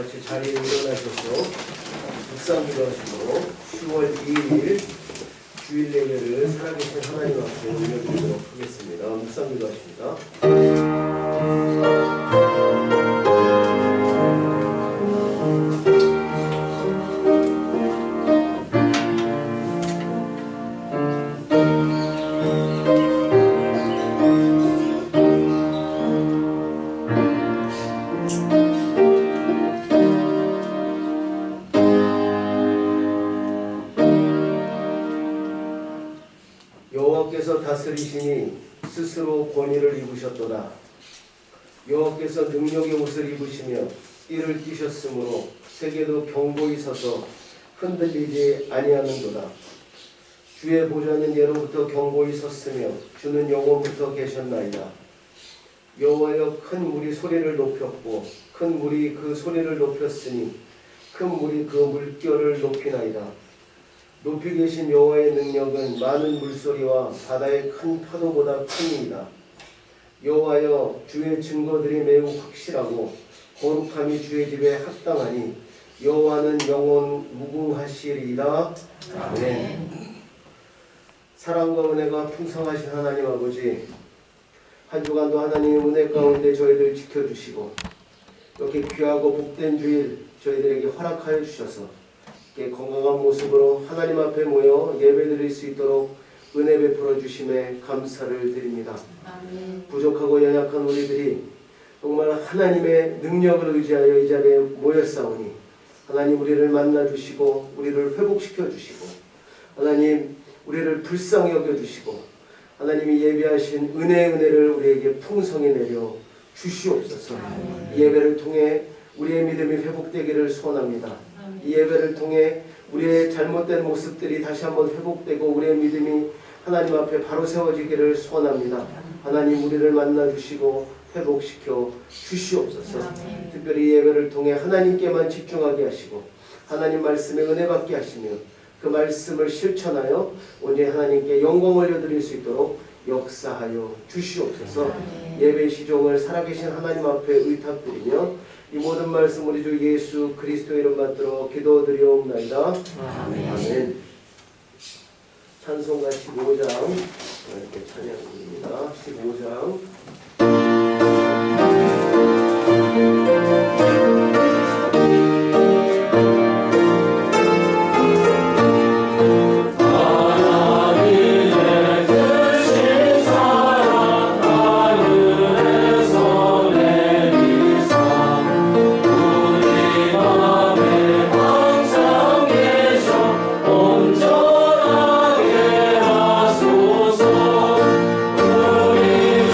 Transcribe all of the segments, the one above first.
같이 자리에 일어나셔서 묵상 기도하시고 10월 2일 주일 예배를 살아계신 하나님 앞에 올려드리도록 하겠습니다. 묵상 기도하십니다. 여호와께서 다스리시니 스스로 권위를 입으셨도다. 여호와께서 능력의 옷을 입으시며 띠를 띠셨으므로 세계도 경고히 서서 흔들리지 아니하는도다. 주의 보좌는 예로부터 경고히 섰으며 주는 영원부터 계셨나이다. 여호와여, 큰 물이 소리를 높였고 큰 물이 그 소리를 높였으니 큰 물이 그 물결을 높이나이다. 높이 계신 여호와의 능력은 많은 물소리와 바다의 큰 파도보다 크니이다. 여호와여, 주의 증거들이 매우 확실하고 거룩함이 주의 집에 합당하니 여호와는 영원 무궁하시리이다. 아멘. 사랑과 은혜가 풍성하신 하나님 아버지, 한 주간도 하나님의 은혜 가운데 저희들 지켜주시고 이렇게 귀하고 복된 주일 저희들에게 허락하여 주셔서 건강한 모습으로 하나님 앞에 모여 예배드릴 수 있도록 은혜 베풀어 주심에 감사를 드립니다. 아멘. 부족하고 연약한 우리들이 정말 하나님의 능력을 의지하여 이 자리에 모였사오니 하나님 우리를 만나주시고 우리를 회복시켜 주시고 하나님 우리를 불쌍히 여겨주시고 하나님이 예비하신 은혜를 우리에게 풍성히 내려 주시옵소서. 이 예배를 통해 우리의 믿음이 회복되기를 소원합니다. 이 예배를 통해 우리의 잘못된 모습들이 다시 한번 회복되고 우리의 믿음이 하나님 앞에 바로 세워지기를 소원합니다. 하나님 우리를 만나주시고 회복시켜 주시옵소서. 특별히 이 예배를 통해 하나님께만 집중하게 하시고 하나님 말씀에 은혜 받게 하시며 그 말씀을 실천하여 오늘 하나님께 영광 올려드릴 수 있도록 역사하여 주시옵소서. 예배 시종을 살아계신 하나님 앞에 의탁드리며 이 모든 말씀 우리 주 예수 그리스도 이름 받들어 기도드리옵나이다. 아멘. 아멘. 찬송가 15장 이렇게 찬양드립니다. 15장 온전하게 하소서. 우리 주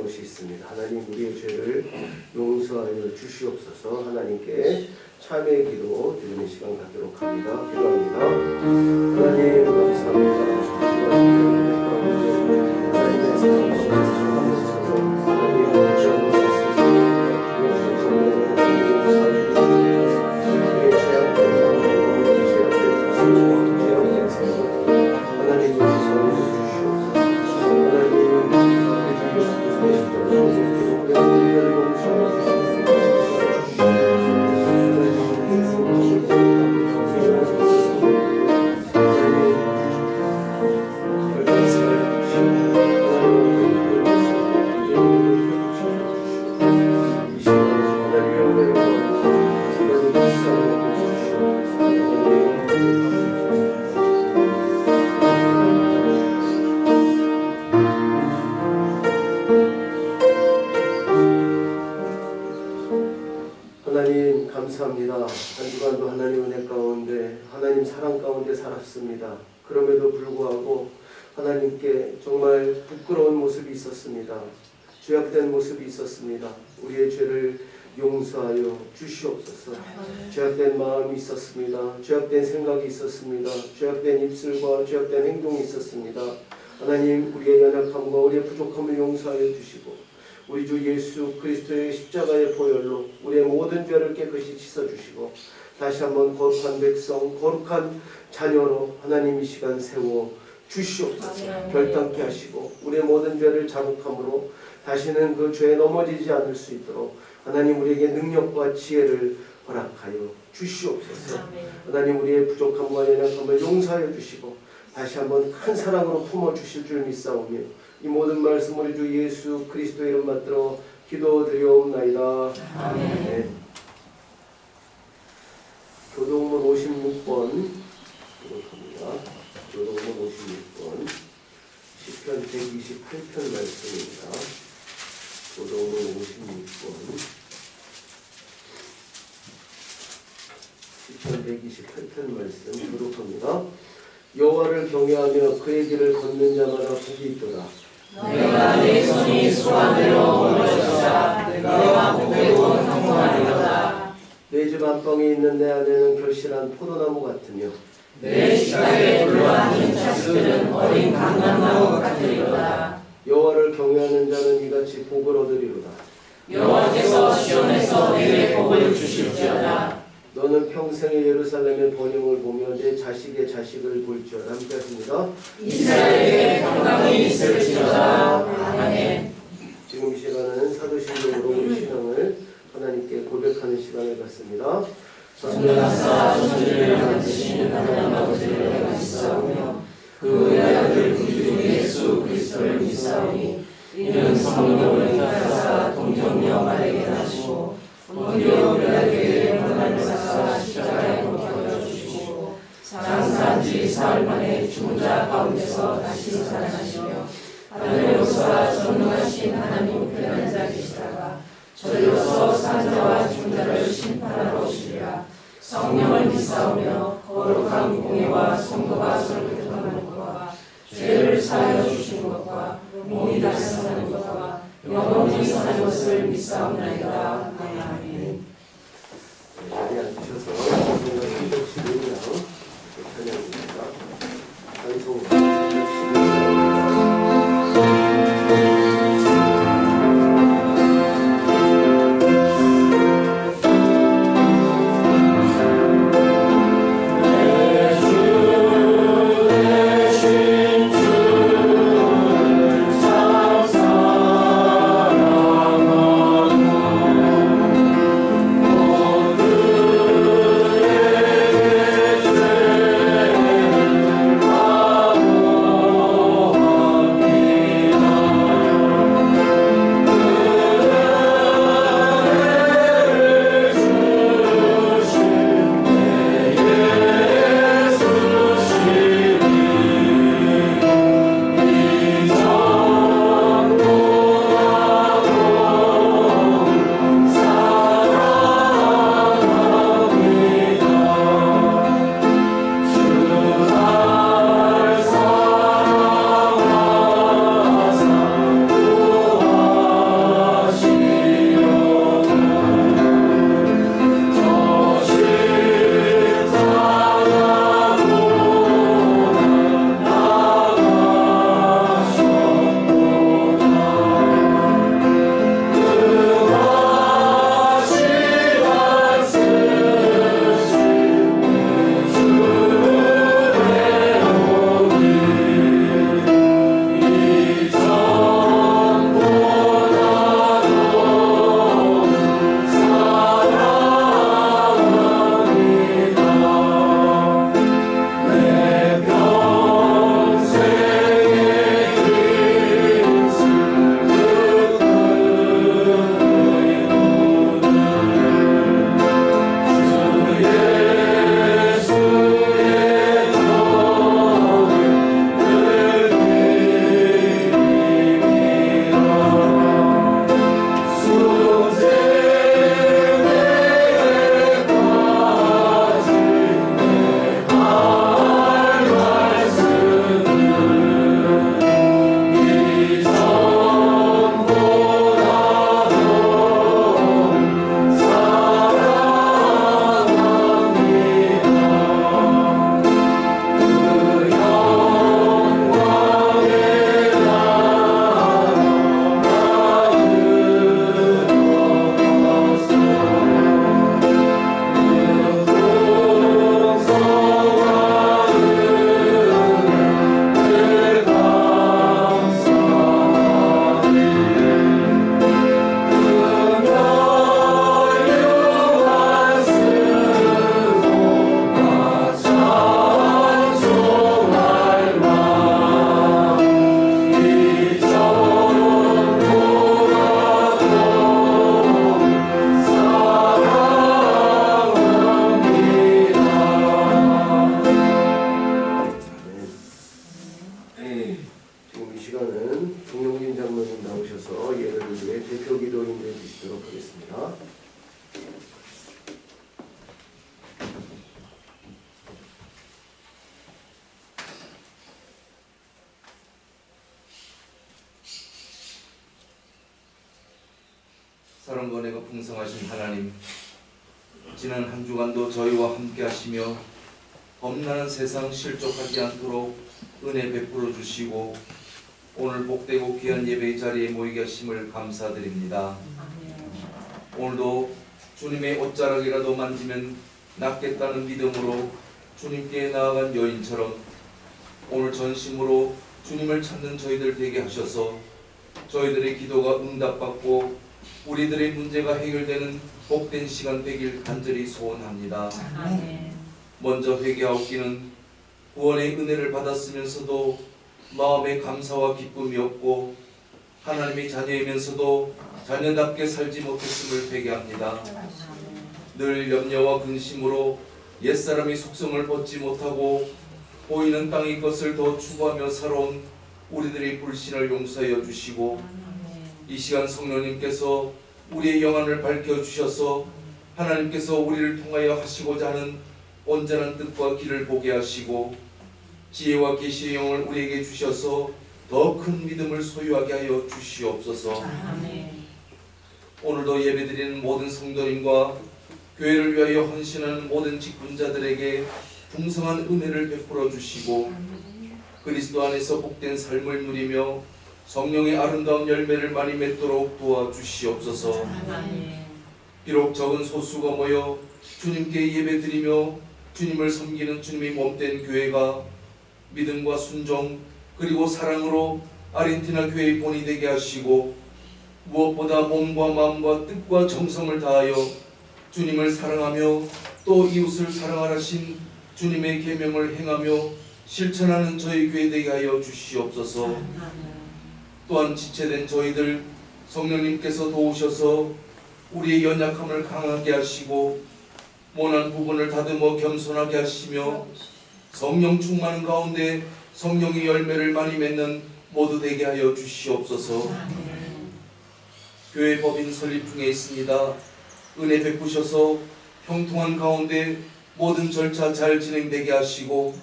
것이 있습니다. 하나님 우리의 죄를 용서하여 주시옵소서. 하나님께 참회의 기도 드리는 시간 갖도록 합니다. 기도합니다. 하나님 감사합니다. 하나님의 사랑과 하나님의 귀한 하나님 감사합니다. 한 주간도 하나님 은혜 가운데 하나님 사랑 가운데 살았습니다. 그럼에도 불구하고 하나님께 정말 부끄러운 모습이 있었습니다. 죄악된 모습이 있었습니다. 우리의 죄를 용서하여 주시옵소서. 죄악된 마음이 있었습니다. 죄악된 생각이 있었습니다. 죄악된 입술과 죄악된 행동이 있었습니다. 하나님 우리의 연약함과 우리의 부족함을 용서하여 주시고 우리 주 예수 그리스도의 십자가의 보혈로 우리의 모든 죄를 깨끗이 씻어주시고 다시 한번 거룩한 백성, 거룩한 자녀로 하나님 이 시간 세워 주시옵소서. 결단케 하시고 우리의 모든 죄를 자복함으로 다시는 그 죄에 넘어지지 않을 수 있도록 하나님 우리에게 능력과 지혜를 허락하여 주시옵소서. 하나님 우리의 부족함과 연약함을 용서하여 주시고 다시 한번 큰 사랑으로 품어주실 줄 믿사오며 이 모든 말씀 우리 주 예수 그리스도의 이름 받들어 기도드리옵나이다. 아멘. 교동문 56번 기록합니다. 교동문 56번 시편 128편 말씀입니다. 교동문 56번 시편 128편 말씀 기록합니다. 여호와를 경외하며 그의 길을 걷는 자마다 복이 있도다. 내가 내 손이 소원대로 멀어졌다. 내가 복되고 평안하리로다. 내 집 안방에 있는 내 아내는 결실한 포도나무 같으며 내 식탁에 둘러앉은 자식들은 어린 감람나무 같으리로다. 여호와를 경외하는 자는 이같이 복을 얻으리로다. 여호와께서 시온에서 내게 복을 주실지어다. 너는 평생의 예루살렘의 번영을 보며 내 자식의 자식을 볼지어다. 함께 하십니다. 이스라엘에게 평강이 있을지어다. 아멘. 지금 이 시간은 사도신경으로 우리 신앙을 하나님께 고백하는 시간을 갖습니다. 전능하사 천지를 만드신 하나님 아버지를 믿사오며 그의 아들 우리 주 예수 그리스도를 믿사오니 이는 성령을 인하사 동정녀 마리아에게 나시고 본디오 빌라도에게 고난받으사 십자가에 못 박혀주시고 장사한 지 사흘 만에 죽은 자 가운데서 다시 살아나시며 하늘에로서 전능하신 하나님 우편에 앉아 계시다가 저리로서 산 자와 죽은 자를 심판하러 오시리라. 성령을 믿사오며 거룩한 공예와 성도가 설교하는 것과 죄를 사하여 주신 것과 몸이 다시 사는 것과 영원히 사는 것을 믿사옵나이다. 아멘. 자리에 앉으셔서 성경을 신독시리며 찬양합니다. 찬송 주 대표 기도 인도해 주시도록 하겠습니다. 사랑과 은혜가 풍성하신 하나님, 지난 한 주간도 저희와 함께 하시며 험난한 세상 실족하지 않도록 은혜 베풀어 주시고 오늘 복되고 귀한 예배의 자리에 모이게 하심을 감사드립니다. 오늘도 주님의 옷자락이라도 만지면 낫겠다는 믿음으로 주님께 나아간 여인처럼 오늘 전심으로 주님을 찾는 저희들 되게 하셔서 저희들의 기도가 응답받고 우리들의 문제가 해결되는 복된 시간 되길 간절히 소원합니다. 먼저 회개하옵기는 구원의 은혜를 받았으면서도 마음에 감사와 기쁨이 없고 하나님의 자녀이면서도 자녀답게 살지 못했음을 회개합니다. 늘 염려와 근심으로 옛사람의 속성을 벗지 못하고 보이는 땅의 것을 더 추구하며 살아온 우리들의 불신을 용서하여 주시고 이 시간 성령님께서 우리의 영안을 밝혀주셔서 하나님께서 우리를 통하여 하시고자 하는 온전한 뜻과 길을 보게 하시고 지혜와 계시의 영을 우리에게 주셔서 더 큰 믿음을 소유하게 하여 주시옵소서. 오늘도 예배드리는 모든 성도님과 교회를 위하여 헌신하는 모든 직분자들에게 풍성한 은혜를 베풀어 주시고 그리스도 안에서 복된 삶을 누리며 성령의 아름다운 열매를 많이 맺도록 도와주시옵소서. 비록 적은 소수가 모여 주님께 예배드리며 주님을 섬기는 주님의 몸된 교회가 믿음과 순종 그리고 사랑으로 아르헨티나 교회의 본이 되게 하시고 무엇보다 몸과 마음과 뜻과 정성을 다하여 주님을 사랑하며 또 이웃을 사랑하라신 주님의 계명을 행하며 실천하는 저희 교회 되게 하여 주시옵소서. 또한 지체된 저희들 성령님께서 도우셔서 우리의 연약함을 강하게 하시고 모난 부분을 다듬어 겸손하게 하시며 성령 충만한 가운데 성령의 열매를 많이 맺는 모두 되게 하여 주시옵소서. 교회 법인 설립 중에 있습니다. 은혜 베푸셔서 형통한 가운데 모든 절차 잘 진행되게 하시고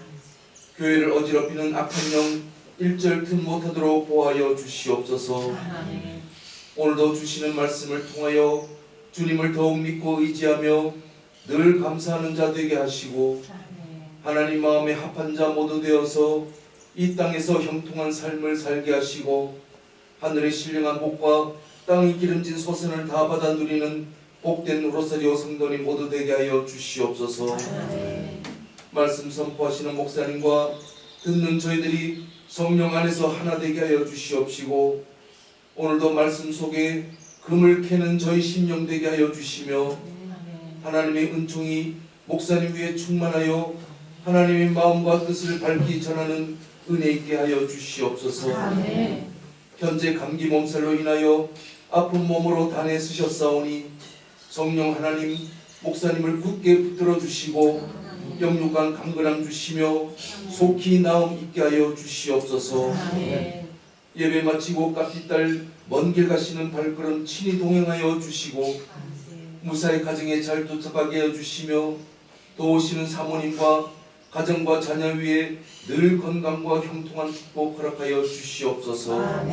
교회를 어지럽히는 악한 영 일절 틈 못하도록 보호하여 주시옵소서. 오늘도 주시는 말씀을 통하여 주님을 더욱 믿고 의지하며 늘 감사하는 자 되게 하시고 하나님 마음에 합한 자 모두 되어서 이 땅에서 형통한 삶을 살게 하시고 하늘의 신령한 복과 땅이 기름진 소선을 다 받아 누리는 복된 로사리오 성도님 모두 되게 하여 주시옵소서. 말씀 선포하시는 목사님과 듣는 저희들이 성령 안에서 하나 되게 하여 주시옵시고 오늘도 말씀 속에 금을 캐는 저희 심령 되게 하여 주시며 하나님의 은총이 목사님 위에 충만하여 하나님의 마음과 뜻을 밝히 전하는 은혜 있게 하여 주시옵소서. 현재 감기 몸살로 인하여 아픈 몸으로 단에 쓰셨사오니 성령 하나님 목사님을 굳게 붙들어 주시고 영육간 강건함 주시며 속히 나음 있게 하여 주시옵소서. 예배 마치고 까피딸 먼 길 가시는 발걸음 친히 동행하여 주시고 무사히 가정에 잘 도착하게 하여 주시며 도우시는 사모님과 가정과 자녀 위에 늘 건강과 형통한 축복 허락하여 주시옵소서.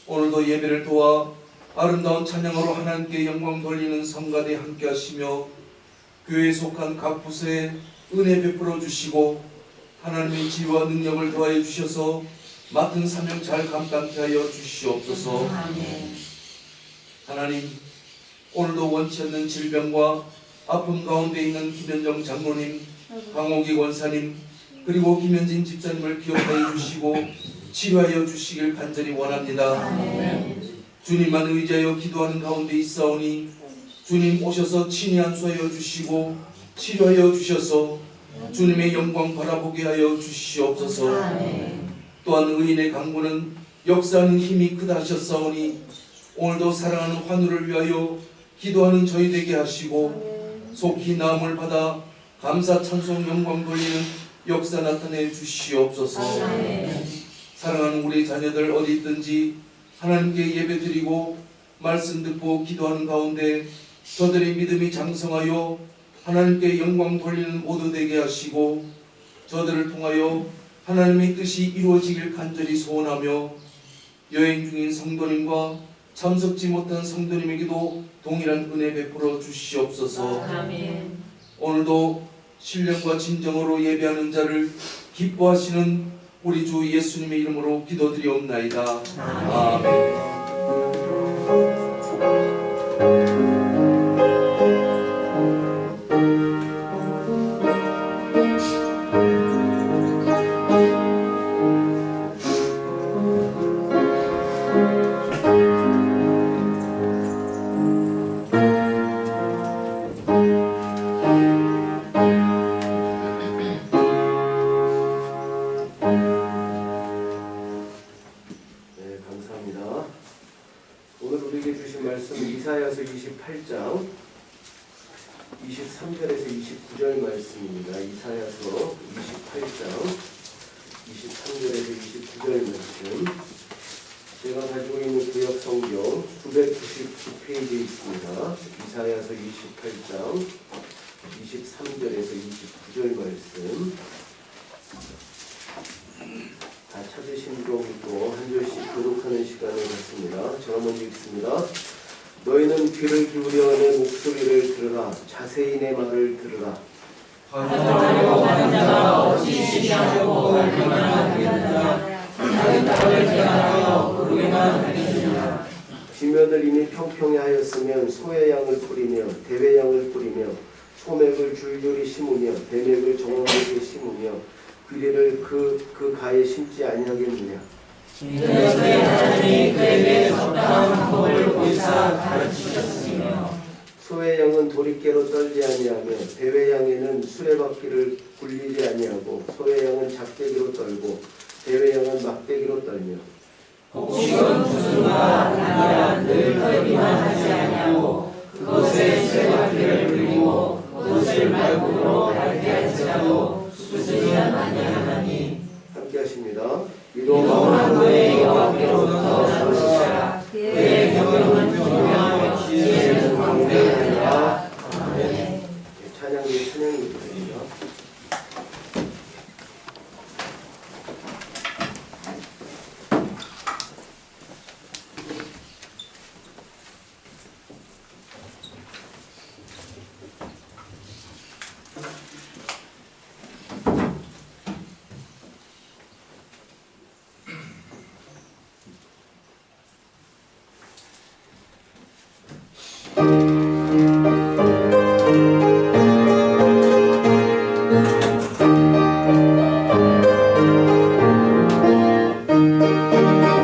오늘도 예배를 도와 아름다운 찬양으로 하나님께 영광 돌리는 성가대 함께 하시며 교회에 속한 각 부서에 은혜 베풀어 주시고 하나님의 지혜와 능력을 더하여 주셔서 맡은 사명 잘 감당케 하여 주시옵소서. 하나님 오늘도 원치 않는 질병과 아픔 가운데 있는 김현정 장로님, 강호기 원사님 그리고 김현진 집사님을 기억하여 주시고 치료하여 주시길 간절히 원합니다. 주님만 의지하여 기도하는 가운데 있사오니 주님 오셔서 친히 안수하여 주시고 치료하여 주셔서 주님의 영광 바라보게 하여 주시옵소서. 또한 의인의 강구는 역사하는 힘이 크다 하셨사오니 오늘도 사랑하는 환우를 위하여 기도하는 저희 되게 하시고 속히 나음을 받아 감사 찬송 영광 돌리는 역사 나타내 주시옵소서. 사랑하는 우리 자녀들 어디 있든지 하나님께 예배드리고 말씀 듣고 기도하는 가운데 저들의 믿음이 장성하여 하나님께 영광 돌리는 모두 되게 하시고 저들을 통하여 하나님의 뜻이 이루어지길 간절히 소원하며 여행 중인 성도님과 참석지 못한 성도님에게도 동일한 은혜 베풀어 주시옵소서. 아멘. 오늘도 신령과 진정으로 예배하는 자를 기뻐하시는 우리 주 예수님의 이름으로 기도드리옵나이다. 아멘. 오늘 우리에게 주신 말씀 이사야서 28장 23절에서 29절 말씀입니다. 이사야서 28장 23절에서 29절 말씀. 제가 가지고 있는 구약 성경 999페이지에 있습니다. 이사야서 28장 23절에서 29절 말씀. 다 찾으신 분 있고 한 절씩 교독하는 시간을 갖습니다. 제가 먼저 읽습니다. 너희는 귀를 기울여 내 목소리를 들으라. 자세히 내 말을 들으라. 하려고 하는 자가 어찌 시기하려고 알기만 하겠느냐. 자기 땅을 제한하여 부르기만 하겠느냐. 지면을 이미 평평히 하였으면 소의 양을 뿌리며 대회 양을 뿌리며 소맥을 줄줄이 심으며 대맥을 정원하게 심으며 귀리를 그 가에 심지 아니하겠느냐. 그의 하나님이 그에게 적당한 법을 보이사 가르치셨으며 소의 양은 도리깨로 떨지 아니하며 대회 양에는 수레바퀴를 굴리지 아니하고 소의 양은 작대기로 떨고 대회 양은 막대기로 떨며 곡식은 무슨가 아니라 늘 떨기만 하지 아니하고 그것에 수레바퀴를 굴리고 그것을 말고로 밟게 할지라도 부수지는 아니하나니. 함께 하십니다. 이동한 그의 여호와께로부터 나오시라. 그의 경영은 존경하며 지혜는 광대하리라. 아멘. 찬양이 드립니다.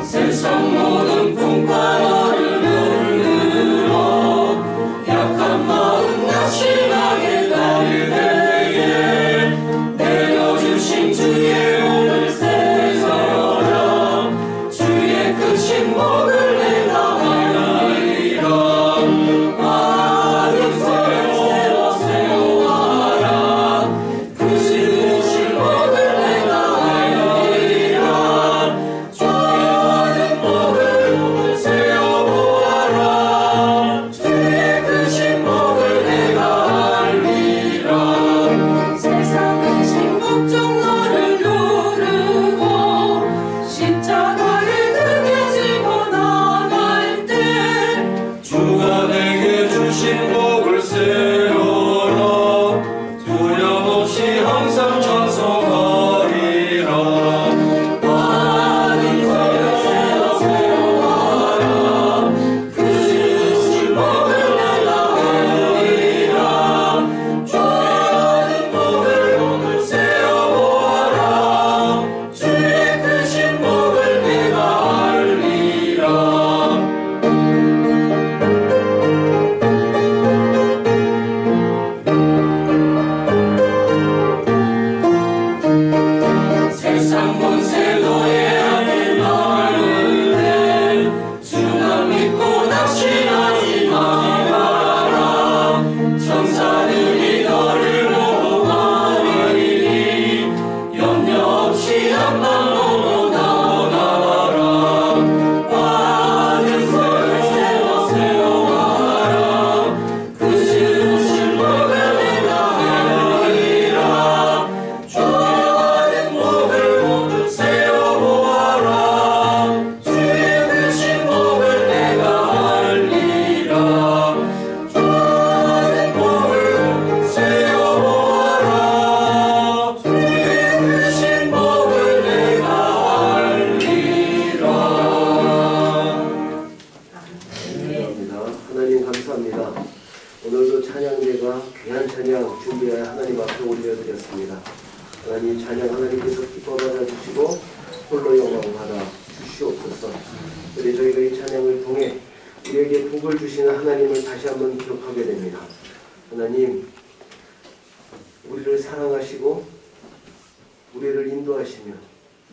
세상 모든 풍파를 물들어 약한 마음 낙심하게 가릴 때에 내려주신 주의 오늘 세상라 주의 크신 복을 내가 알리라. 하나님 감사합니다. 오늘도 찬양대가 귀한 찬양 준비하여 하나님 앞에 올려드렸습니다. 하나님 찬양 하나님께서 기뻐 받아주시고 홀로 영광 받아 주시옵소서. 그래 저희가 이 찬양을 통해 우리에게 복을 주시는 하나님을 다시 한번 기억하게 됩니다. 하나님 우리를 사랑하시고 우리를 인도하시며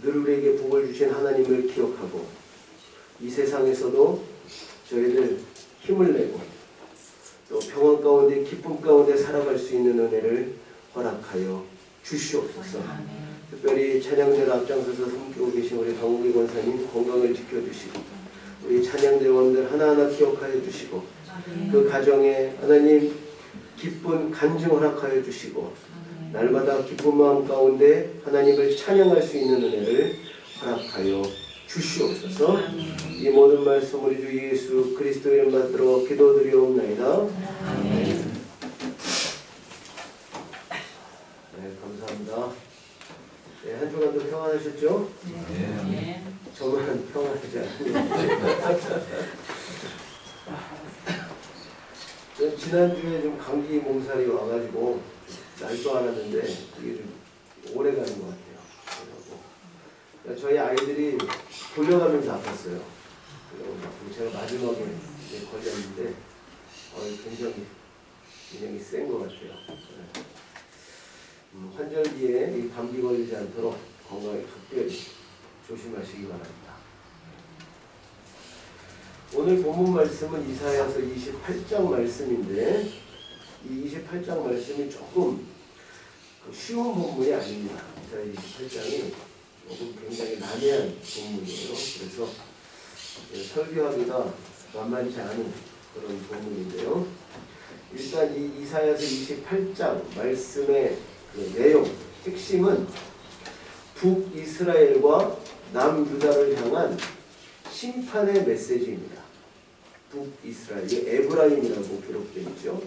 늘 우리에게 복을 주신 하나님을 기억하고 이 세상에서도 저희들 힘을 내고 또 평안 가운데 기쁨 가운데 살아갈 수 있는 은혜를 허락하여 주시옵소서. 특별히 찬양대를 앞장서서 섬기고 계신 우리 강욱이 권사님 건강을 지켜주시고 우리 찬양대원들 하나하나 기억하여 주시고 그 가정에 하나님 기쁜 간증 허락하여 주시고 날마다 기쁜 마음 가운데 하나님을 찬양할 수 있는 은혜를 허락하여 주시옵소서. 이 모든 말씀 우리 주 예수 그리스도 이름 받들어 기도드리옵나이다. 네, 감사합니다. 네, 한 주간도 평안하셨죠? 네. 저만 평안하지 않네요. 지난주에 좀 감기 몸살이 와가지고 날도 알았는데 이게 좀 오래 가는 것 같아요. 그러니까 저희 아이들이 돌려가면서 아팠어요. 제가 마지막에 걸렸는데 굉장히 센 것 같아요. 환절기에 이 감기 걸리지 않도록 건강에 특별히 조심하시기 바랍니다. 오늘 본문 말씀은 이사야서 28장 말씀인데 이 28장 말씀이 조금 쉬운 본문이 아닙니다. 이사야 28장이 조금 굉장히 난해한 본문이에요. 그래서 설교하기가 만만치 않은 그런 본문인데요. 일단 이 이사야서 28장 말씀의 그 내용, 핵심은 북이스라엘과 남유다를 향한 심판의 메시지입니다. 북이스라엘, 에브라임이라고 기록되어 있죠.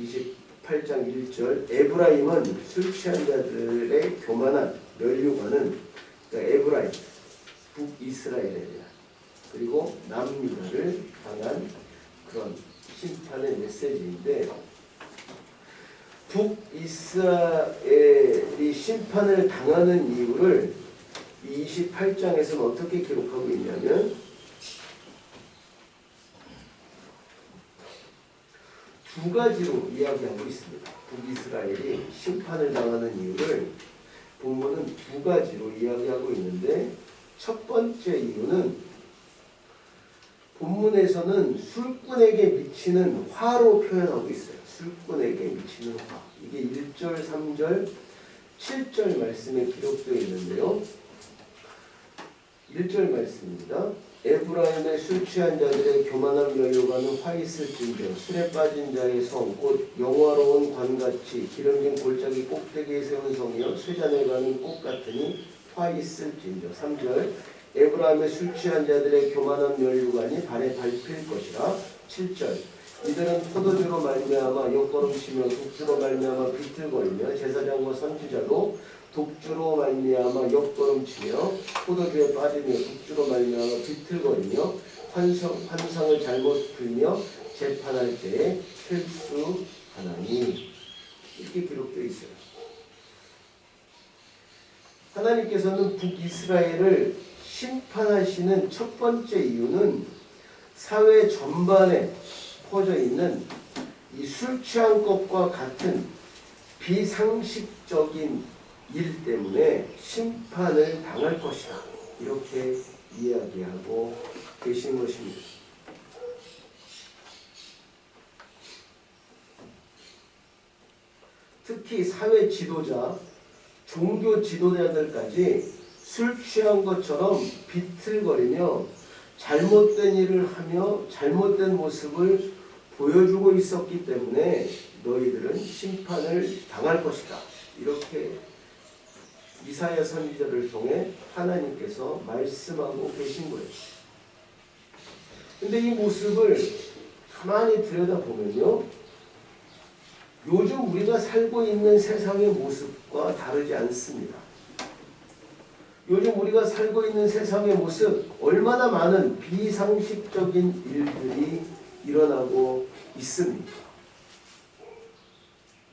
28장 1절 에브라임은 술 취한 자들의 교만한 면류관은 그러니까 에브라임, 북이스라엘에 대한 그리고 남유다를 향한 그런 심판의 메시지인데 북이스라엘이 심판을 당하는 이유를 이 28장에서는 어떻게 기록하고 있냐면 두 가지로 이야기하고 있습니다. 북이스라엘이 심판을 당하는 이유를 본문은 두 가지로 이야기하고 있는데 첫 번째 이유는 본문에서는 술꾼에게 미치는 화로 표현하고 있어요. 술꾼에게 미치는 화. 이게 1절, 3절, 7절 말씀에 기록되어 있는데요. 1절 말씀입니다. 에브라임의 술 취한 자들의 교만한 면류관은 화 있을진저 술에 빠진 자의 성 곧 영화로운 관같이 기름진 골짜기 꼭대기에 세운 성이여 쇠잔에 가는 꽃 같으니 화 있을진저 3절 에브라임의 술 취한 자들의 교만한 면류관이 발에 밟힐 것이라 7절 이들은 포도주로 말미암아 옆걸음치며 독주로 말미암아 비틀거리며 제사장과 선지자도 독주로 말미암아 옆걸음치며 포도주에 빠지며 독주로 말미암아 비틀거리며 환상을 잘못 풀며 재판할 때에 실수하나니 이렇게 기록되어 있어요. 하나님께서는 북이스라엘을 심판하시는 첫 번째 이유는 사회 전반에 퍼져 있는 이 술 취한 것과 같은 비상식적인 일 때문에 심판을 당할 것이다. 이렇게 이야기하고 계신 것입니다. 특히 사회 지도자, 종교 지도자들까지 술 취한 것처럼 비틀거리며 잘못된 일을 하며 잘못된 모습을 보여주고 있었기 때문에 너희들은 심판을 당할 것이다. 이렇게 이사야 선지자를 통해 하나님께서 말씀하고 계신 거예요. 근데 이 모습을 가만히 들여다보면요. 요즘 우리가 살고 있는 세상의 모습과 다르지 않습니다. 요즘 우리가 살고 있는 세상의 모습 얼마나 많은 비상식적인 일들이 일어나고 있습니다.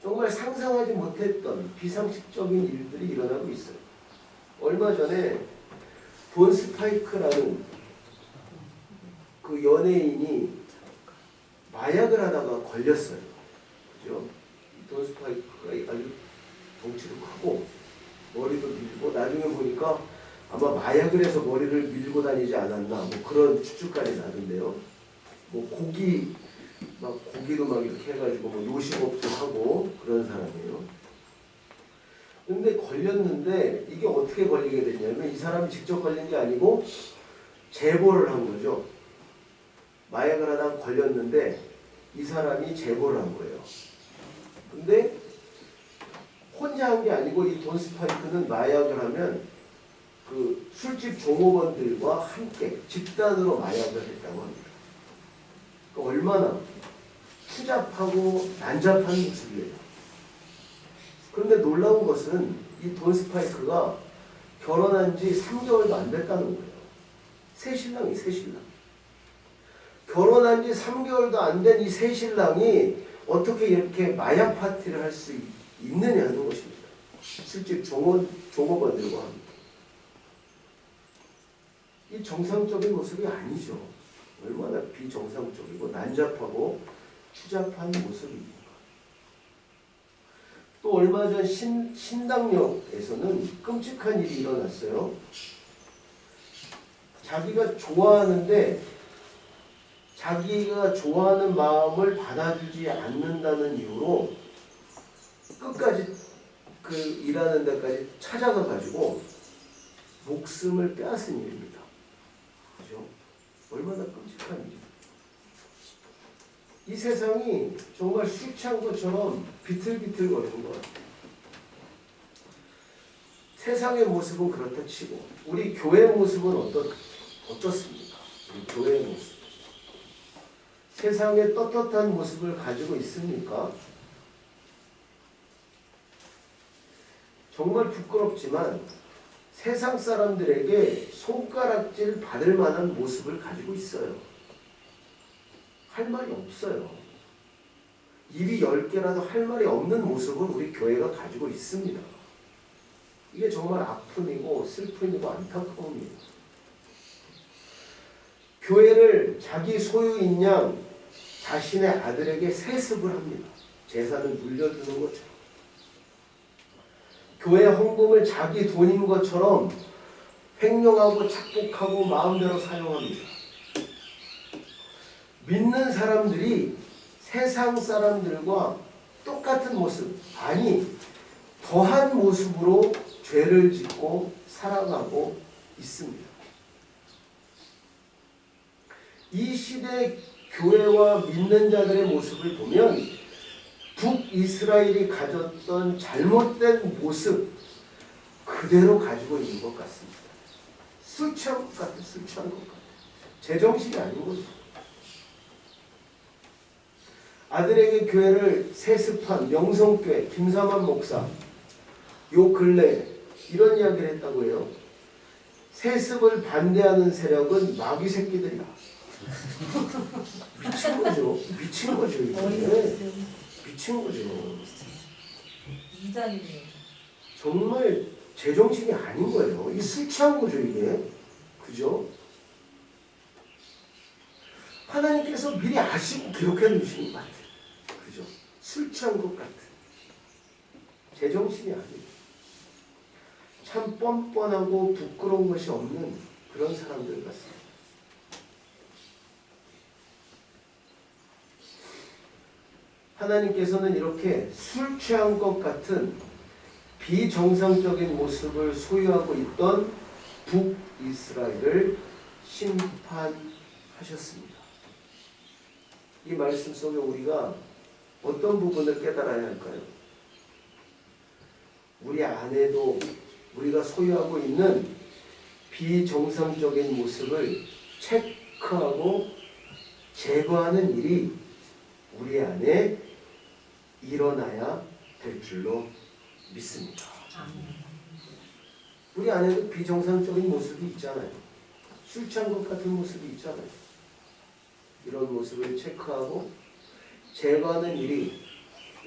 정말 상상하지 못했던 비상식적인 일들이 일어나고 있어요. 얼마 전에 돈 스파이크라는 그 연예인이 마약을 하다가 걸렸어요. 그죠? 돈 스파이크가 아주 덩치도 크고 머리도 밀고 나중에 보니까 아마 마약을 해서 머리를 밀고 다니지 않았나 뭐 그런 추측까지 나던데요. 뭐 고기도 막 이렇게 해가지고 뭐 요식업도 하고 그런 사람이에요. 근데 걸렸는데 이게 어떻게 걸리게 됐냐면 이 사람이 직접 걸린 게 아니고 제보를 한 거죠. 마약을 하다가 걸렸는데 이 사람이 제보를 한 거예요. 근데 혼자 한 게 아니고 이 돈 스파이크는 마약을 하면 그 술집 종업원들과 함께 집단으로 마약을 했다고 합니다. 그러니까 얼마나 추잡하고 난잡한 모습이에요. 그런데 놀라운 것은 이 돈 스파이크가 결혼한 지 3개월도 안 됐다는 거예요. 새신랑이 새신랑. 결혼한 지 3개월도 안 된 이 새신랑이 어떻게 이렇게 마약 파티를 할 수 있느냐는 것입니다. 술집 종업원들과 함께. 이 정상적인 모습이 아니죠. 얼마나 비정상적이고 난잡하고 추잡한 모습입니다. 또 얼마 전 신당역에서는 끔찍한 일이 일어났어요. 자기가 좋아하는데 자기가 좋아하는 마음을 받아주지 않는다는 이유로 끝까지 그 일하는 데까지 찾아가 가지고 목숨을 빼앗은 일입니다. 그죠? 얼마나 끔찍한 일입니다. 이 세상이 정말 술 취한 것처럼 비틀비틀거리는 것 같아요. 세상의 모습은 그렇다 치고 우리 교회의 모습은 어떻습니까? 우리 교회의 모습. 세상에 떳떳한 모습을 가지고 있습니까? 정말 부끄럽지만 세상 사람들에게 손가락질 받을 만한 모습을 가지고 있어요. 할 말이 없어요. 입이 10개라도 할 말이 없는 모습을 우리 교회가 가지고 있습니다. 이게 정말 아픔이고 슬픔이고 안타까움이에요. 교회를 자기 소유인 양 자신의 아들에게 세습을 합니다. 재산을 물려주는 것처럼. 교회 헌금을 자기 돈인 것처럼 횡령하고 착복하고 마음대로 사용합니다. 믿는 사람들이 세상 사람들과 똑같은 모습, 아니 더한 모습으로 죄를 짓고 살아가고 있습니다. 이 시대 교회와 믿는 자들의 모습을 보면 북이스라엘이 가졌던 잘못된 모습 그대로 가지고 있는 것 같습니다. 술 취한 것 같아요. 술 취한 것 같아요. 제정신이 아닌 거죠. 아들에게 교회를 세습한 명성교회 김사만 목사 요 근래 이런 이야기를 했다고 해요. 세습을 반대하는 세력은 마귀 새끼들이야. 미친 거죠. 미친 거죠. 이게. 미친 거죠. 이단이네요. 정말 제정신이 아닌 거예요. 이게 술 취한 거죠, 이게. 그죠? 하나님께서 미리 아시고 기록해 두시는 것 같아요. 그죠? 술 취한 것 같은. 제정신이 아니에요. 참 뻔뻔하고 부끄러운 것이 없는 그런 사람들 같습니다. 하나님께서는 이렇게 술 취한 것 같은 비정상적인 모습을 소유하고 있던 북이스라엘을 심판하셨습니다. 이 말씀 속에 우리가 어떤 부분을 깨달아야 할까요? 우리 안에도 우리가 소유하고 있는 비정상적인 모습을 체크하고 제거하는 일이 우리 안에 일어나야 될 줄로 믿습니다. 우리 안에도 비정상적인 모습이 있잖아요. 술 취한 것 같은 모습이 있잖아요. 이런 모습을 체크하고 제거하는 일이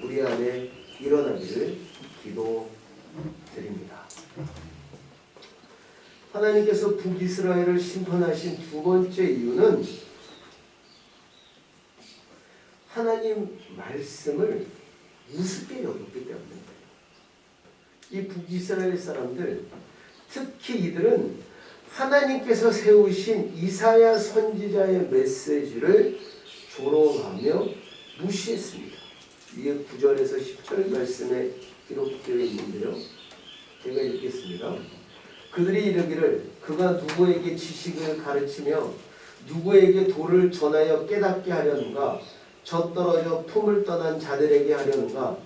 우리 안에 일어나기를 기도드립니다. 하나님께서 북이스라엘을 심판하신 두 번째 이유는 하나님 말씀을 우습게 여겼기 때문입니다. 이 북이스라엘 사람들, 특히 이들은 하나님께서 세우신 이사야 선지자의 메시지를 조롱하며 무시했습니다. 위에 9절에서 10절 말씀에 기록되어 있는데요. 제가 읽겠습니다. 그들이 이르기를 그가 누구에게 지식을 가르치며 누구에게 도를 전하여 깨닫게 하려는가? 젖떨어져 품을 떠난 자들에게 하려는가?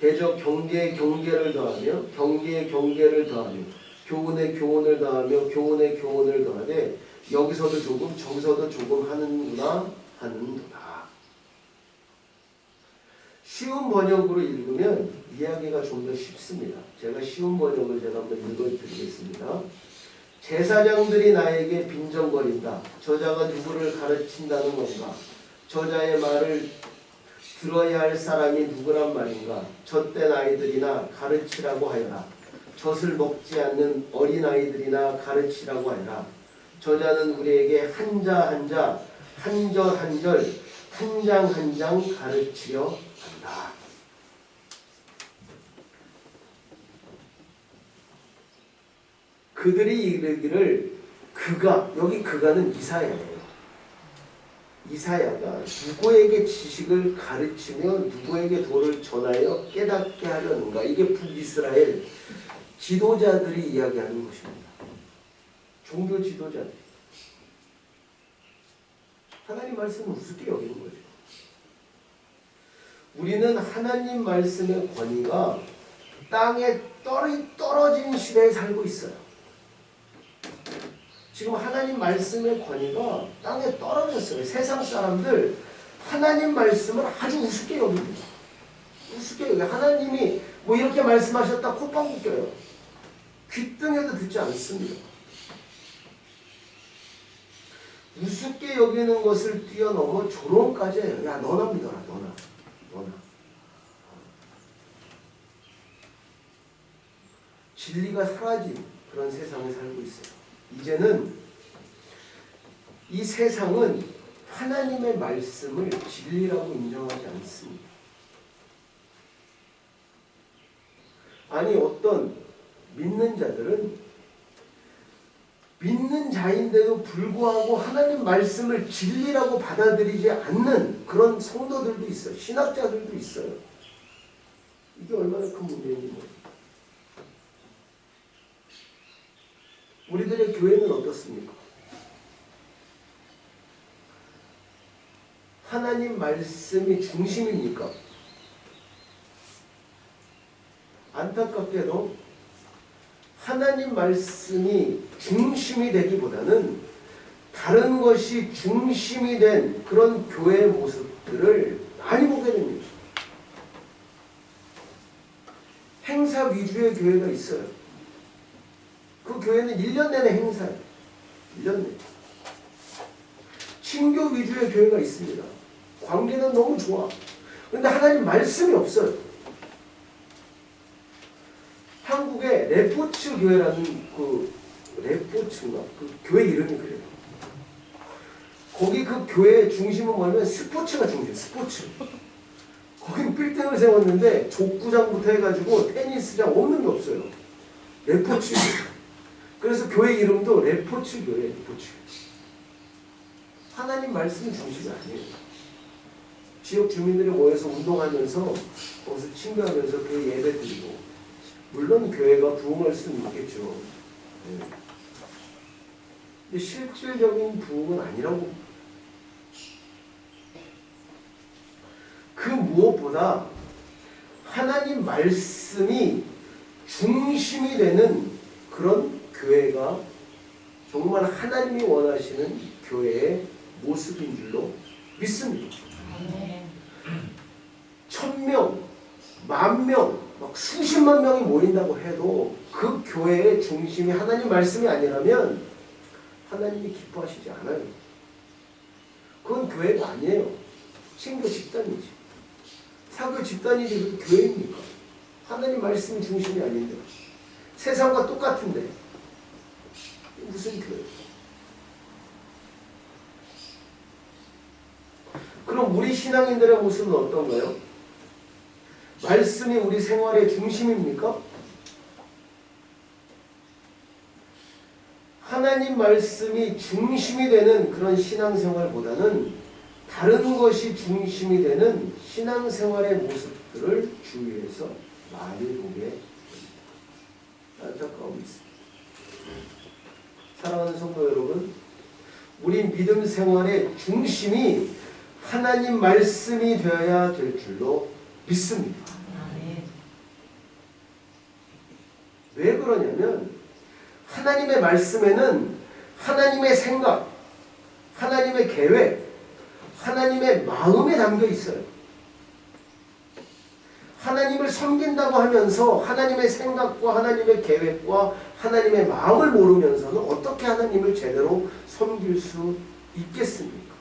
대저 경계에 경계를 더하며 경계에 경계를 더하며 교훈에 교훈을 더하며 교훈에 교훈을 더하되 여기서도 조금 저기서도 조금 하는구나 하는도다. 쉬운 번역으로 읽으면 이야기가 좀 더 쉽습니다. 제가 쉬운 번역을 제가 한번 읽어드리겠습니다. 제사장들이 나에게 빈정거린다. 저자가 누구를 가르친다는 건가? 저자의 말을 들어야 할 사람이 누구란 말인가? 젖된 아이들이나 가르치라고 하여라. 젖을 먹지 않는 어린아이들이나 가르치라고 하여라. 저자는 우리에게 한자 한자, 한절 한절, 한 장 한 장 가르치려 한다. 그들이 이르기를 그가, 여기 그가는 이사야예요. 이사야가 누구에게 지식을 가르치며 누구에게 도를 전하여 깨닫게 하려는가? 이게 북이스라엘 지도자들이 이야기하는 것입니다. 종교 지도자들. 하나님 말씀을 우습게 여기는 거죠. 우리는 하나님 말씀의 권위가 땅에 떨어진 시대에 살고 있어요. 지금 하나님 말씀의 권위가 땅에 떨어졌어요. 세상 사람들 하나님 말씀을 아주 우습게 여깁니다. 우습게 여겨요. 하나님이 뭐 이렇게 말씀하셨다 콧방귀 껴요. 귓등에도 듣지 않습니다. 우습게 여기는 것을 뛰어넘어 조롱까지 해요. 야, 너나 믿어라. 너나. 진리가 사라진 그런 세상에 살고 있어요. 이제는 이 세상은 하나님의 말씀을 진리라고 인정하지 않습니다. 아니, 어떤 믿는 자들은 믿는 자인데도 불구하고 하나님 말씀을 진리라고 받아들이지 않는 그런 성도들도 있어요. 신학자들도 있어요. 이게 얼마나 큰 문제인지 모르겠어요. 우리들의 교회는 어떻습니까? 하나님 말씀이 중심입니까? 안타깝게도 하나님 말씀이 중심이 되기보다는 다른 것이 중심이 된 그런 교회의 모습들을 많이 보게 됩니다. 행사 위주의 교회가 있어요. 그 교회는 1년 내내 행사예요. 1년 내내. 친교 위주의 교회가 있습니다. 관계는 너무 좋아. 그런데 하나님 말씀이 없어요. 한국의 레포츠 교회라는 레포츠인가? 그 교회 이름이 그래요. 거기 그 교회의 중심은 뭐냐면 스포츠가 중심이에요. 스포츠. 거긴 빌딩을 세웠는데 족구장부터 해가지고 테니스장 없는 게 없어요. 레포츠. 그래서 교회 이름도 레포츠 교회, 레포츠. 하나님 말씀 중심이 아니에요. 지역 주민들이 모여서 운동하면서 거기서 친구하면서 그 예배 드리고, 물론 교회가 부흥할 수는 있겠죠. 네. 근데 실질적인 부흥은 아니라고. 그 무엇보다 하나님 말씀이 중심이 되는 그런 교회가 정말 하나님이 원하시는 교회의 모습인 줄로 믿습니다. 1000명, 10,000명, 막 수십만 명이 모인다고 해도 그 교회의 중심이 하나님 말씀이 아니라면 하나님이 기뻐하시지 않아요. 그건 교회가 아니에요. 신교 집단이지. 사교 집단이지 그게 교회입니까? 하나님 말씀이 중심이 아닌데. 세상과 똑같은데. 무슨 교회? 그럼 우리 신앙인들의 모습은 어떤가요? 말씀이 우리 생활의 중심입니까? 하나님 말씀이 중심이 되는 그런 신앙생활보다는 다른 것이 중심이 되는 신앙생활의 모습들을 주위에서 많이 보게 됩니다. 안타까움이 있습니다. 사랑하는 성도 여러분, 우리 믿음 생활의 중심이 하나님 말씀이 되어야 될 줄로 믿습니다. 왜 그러냐면 하나님의 말씀에는 하나님의 생각, 하나님의 계획, 하나님의 마음에 담겨 있어요. 하나님을 섬긴다고 하면서 하나님의 생각과 하나님의 계획과 하나님의 마음을 모르면서는 어떻게 하나님을 제대로 섬길 수 있겠습니까?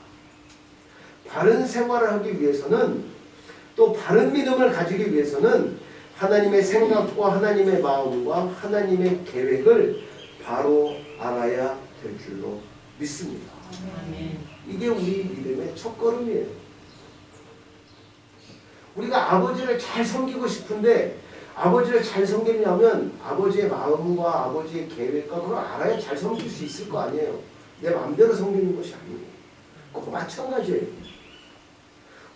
바른 생활을 하기 위해서는 또 바른 믿음을 가지기 위해서는 하나님의 생각과 하나님의 마음과 하나님의 계획을 바로 알아야 될 줄로 믿습니다. 이게 우리 믿음의 첫걸음이에요. 우리가 아버지를 잘 섬기고 싶은데 아버지를 잘 섬기려면 아버지의 마음과 아버지의 계획과 그걸 알아야 잘 섬길 수 있을 거 아니에요. 내 마음대로 섬기는 것이 아니에요. 꼭 마찬가지예요.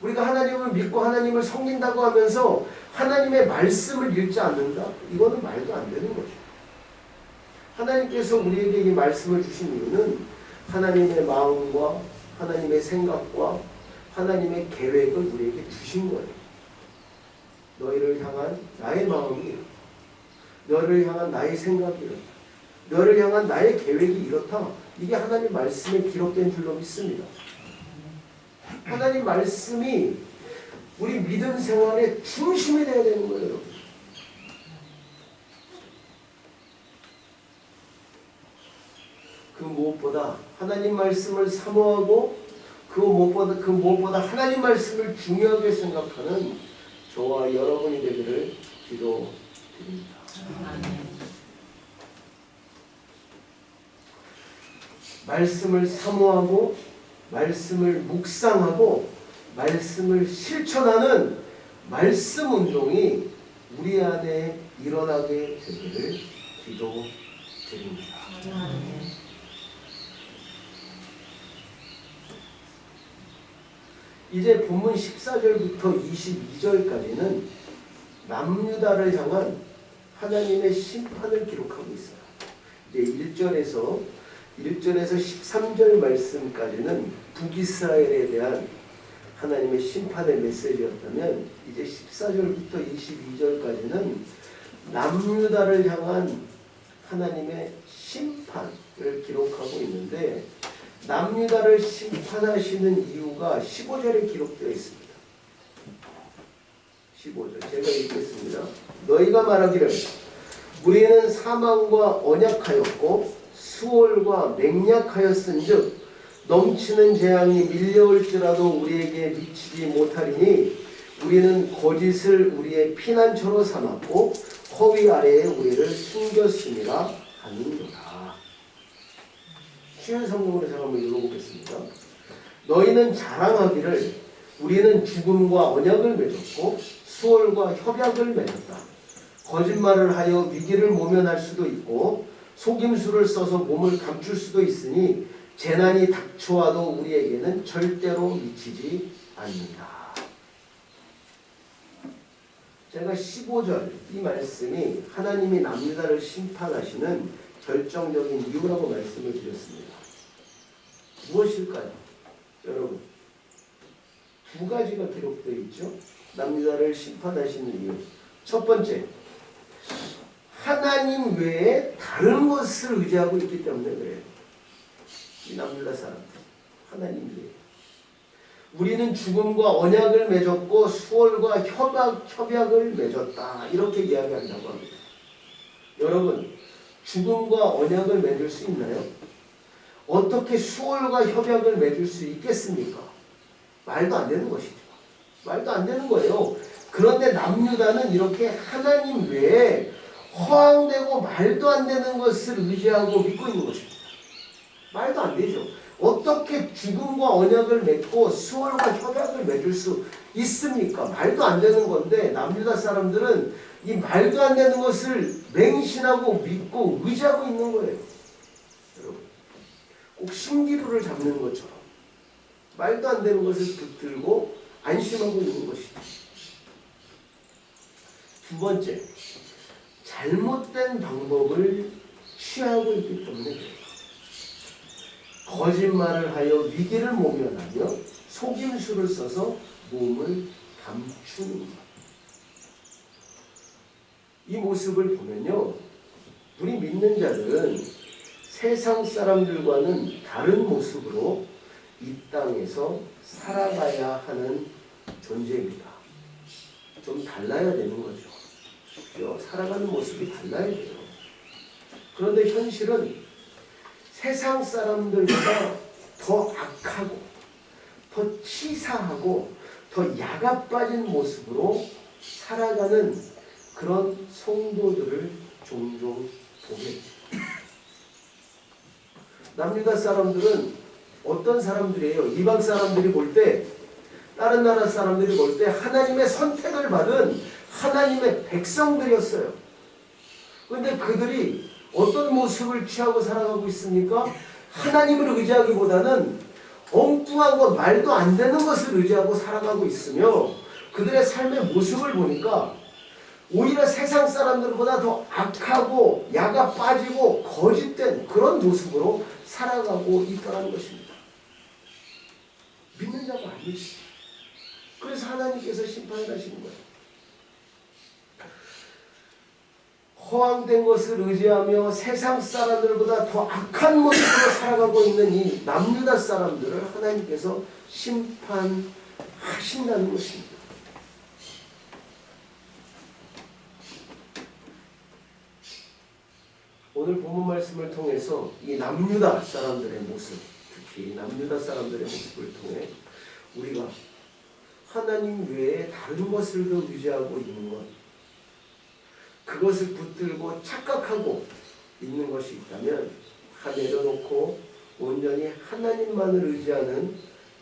우리가 하나님을 믿고 하나님을 섬긴다고 하면서 하나님의 말씀을 읽지 않는다? 이거는 말도 안 되는 거죠. 하나님께서 우리에게 이 말씀을 주신 이유는 하나님의 마음과 하나님의 생각과 하나님의 계획을 우리에게 주신 거예요. 너희를 향한 나의 마음이 이렇다. 너를 향한 나의 생각이 이렇다. 너를 향한 나의 계획이 이렇다. 이게 하나님 말씀에 기록된 줄로 믿습니다. 하나님 말씀이 우리 믿음 생활의 중심이 되어야 되는 거예요, 여러분. 그 무엇보다 하나님 말씀을 사모하고 그 무엇보다 하나님 말씀을 중요하게 생각하는 저와 여러분이 되기를 기도드립니다. 말씀을 사모하고 말씀을 묵상하고 말씀을 실천하는 말씀 운동이 우리 안에 일어나게 되기를 기도드립니다. 이제 본문 14절부터 22절까지는 남유다를 향한 하나님의 심판을 기록하고 있어요. 이제 1절에서 13절 말씀까지는 북이스라엘에 대한 하나님의 심판의 메시지였다면 이제 14절부터 22절까지는 남유다를 향한 하나님의 심판을 기록하고 있는데 남유다를 심판하시는 이유가 15절에 기록되어 있습니다. 15절 제가 읽겠습니다. 너희가 말하기를 우리는 사망과 언약하였고 수월과 맹약하였은즉 넘치는 재앙이 밀려올지라도 우리에게 미치지 못하리니 우리는 거짓을 우리의 피난처로 삼았고 허위 아래에 우리를 숨겼음이라 하는도다. 쉬운 성경으로 제가 한번 읽어보겠습니다. 너희는 자랑하기를 우리는 죽음과 언약을 맺었고 수월과 협약을 맺었다. 거짓말을 하여 위기를 모면할 수도 있고 속임수를 써서 몸을 감출 수도 있으니 재난이 닥쳐와도 우리에게는 절대로 미치지 않는다. 제가 15절 이 말씀이 하나님이 남유다를 심판하시는 결정적인 이유라고 말씀을 드렸습니다. 무엇일까요? 여러분, 두 가지가 기록되어 있죠. 남유다를 심판하시는 이유. 첫 번째, 하나님 외에 다른 것을 의지하고 있기 때문에 그래요. 이 남유다 사람들, 하나님 외에. 우리는 죽음과 언약을 맺었고 수월과 협약을 맺었다. 이렇게 이야기한다고 합니다. 여러분, 죽음과 언약을 맺을 수 있나요? 어떻게 수월과 협약을 맺을 수 있겠습니까? 말도 안 되는 것이죠. 말도 안 되는 거예요. 그런데 남유다는 이렇게 하나님 외에 허황되고 말도 안 되는 것을 의지하고 믿고 있는 것입니다. 말도 안 되죠. 어떻게 죽음과 언약을 맺고 수월과 협약을 맺을 수 있습니까? 말도 안 되는 건데 남유다 사람들은 이 말도 안 되는 것을 맹신하고 믿고 의지하고 있는 거예요. 여러분, 꼭 신기루를 잡는 것처럼 말도 안 되는 것을 붙들고 안심하고 있는 것이죠. 두 번째, 잘못된 방법을 취하고 있기 때문에 그래요. 거짓말을 하여 위기를 모면하며 속임수를 써서 몸을 감추는 것. 이 모습을 보면요, 우리 믿는 자들은 세상 사람들과는 다른 모습으로 이 땅에서 살아가야 하는 존재입니다. 좀 달라야 되는 거죠. 그죠? 살아가는 모습이 달라야 돼요. 그런데 현실은 세상 사람들보다 더 악하고 더 치사하고 더 야가 빠진 모습으로 살아가는 그런 성도들을 종종 보게 됩니다. 남유다 사람들은 어떤 사람들이에요? 이방 사람들이 볼 때, 다른 나라 사람들이 볼 때 하나님의 선택을 받은 하나님의 백성들이었어요. 그런데 그들이 어떤 모습을 취하고 살아가고 있습니까? 하나님을 의지하기보다는 엉뚱한 것, 말도 안 되는 것을 의지하고 살아가고 있으며 그들의 삶의 모습을 보니까 오히려 세상 사람들보다 더 악하고 야가 빠지고 거짓된 그런 모습으로 살아가고 있다는 것입니다. 믿는 자가 아니지. 그래서 하나님께서 심판을 하시는 거예요. 허황된 것을 의지하며 세상 사람들보다 더 악한 모습으로 살아가고 있는 이 남유다 사람들을 하나님께서 심판하신다는 것입니다. 오늘 본문 말씀을 통해서 이 남유다 사람들의 모습, 특히 남유다 사람들의 모습을 통해 우리가 하나님 외에 다른 것을 더 의지하고 있는 것, 그것을 붙들고 착각하고 있는 것이 있다면 다 내려놓고 온전히 하나님만을 의지하는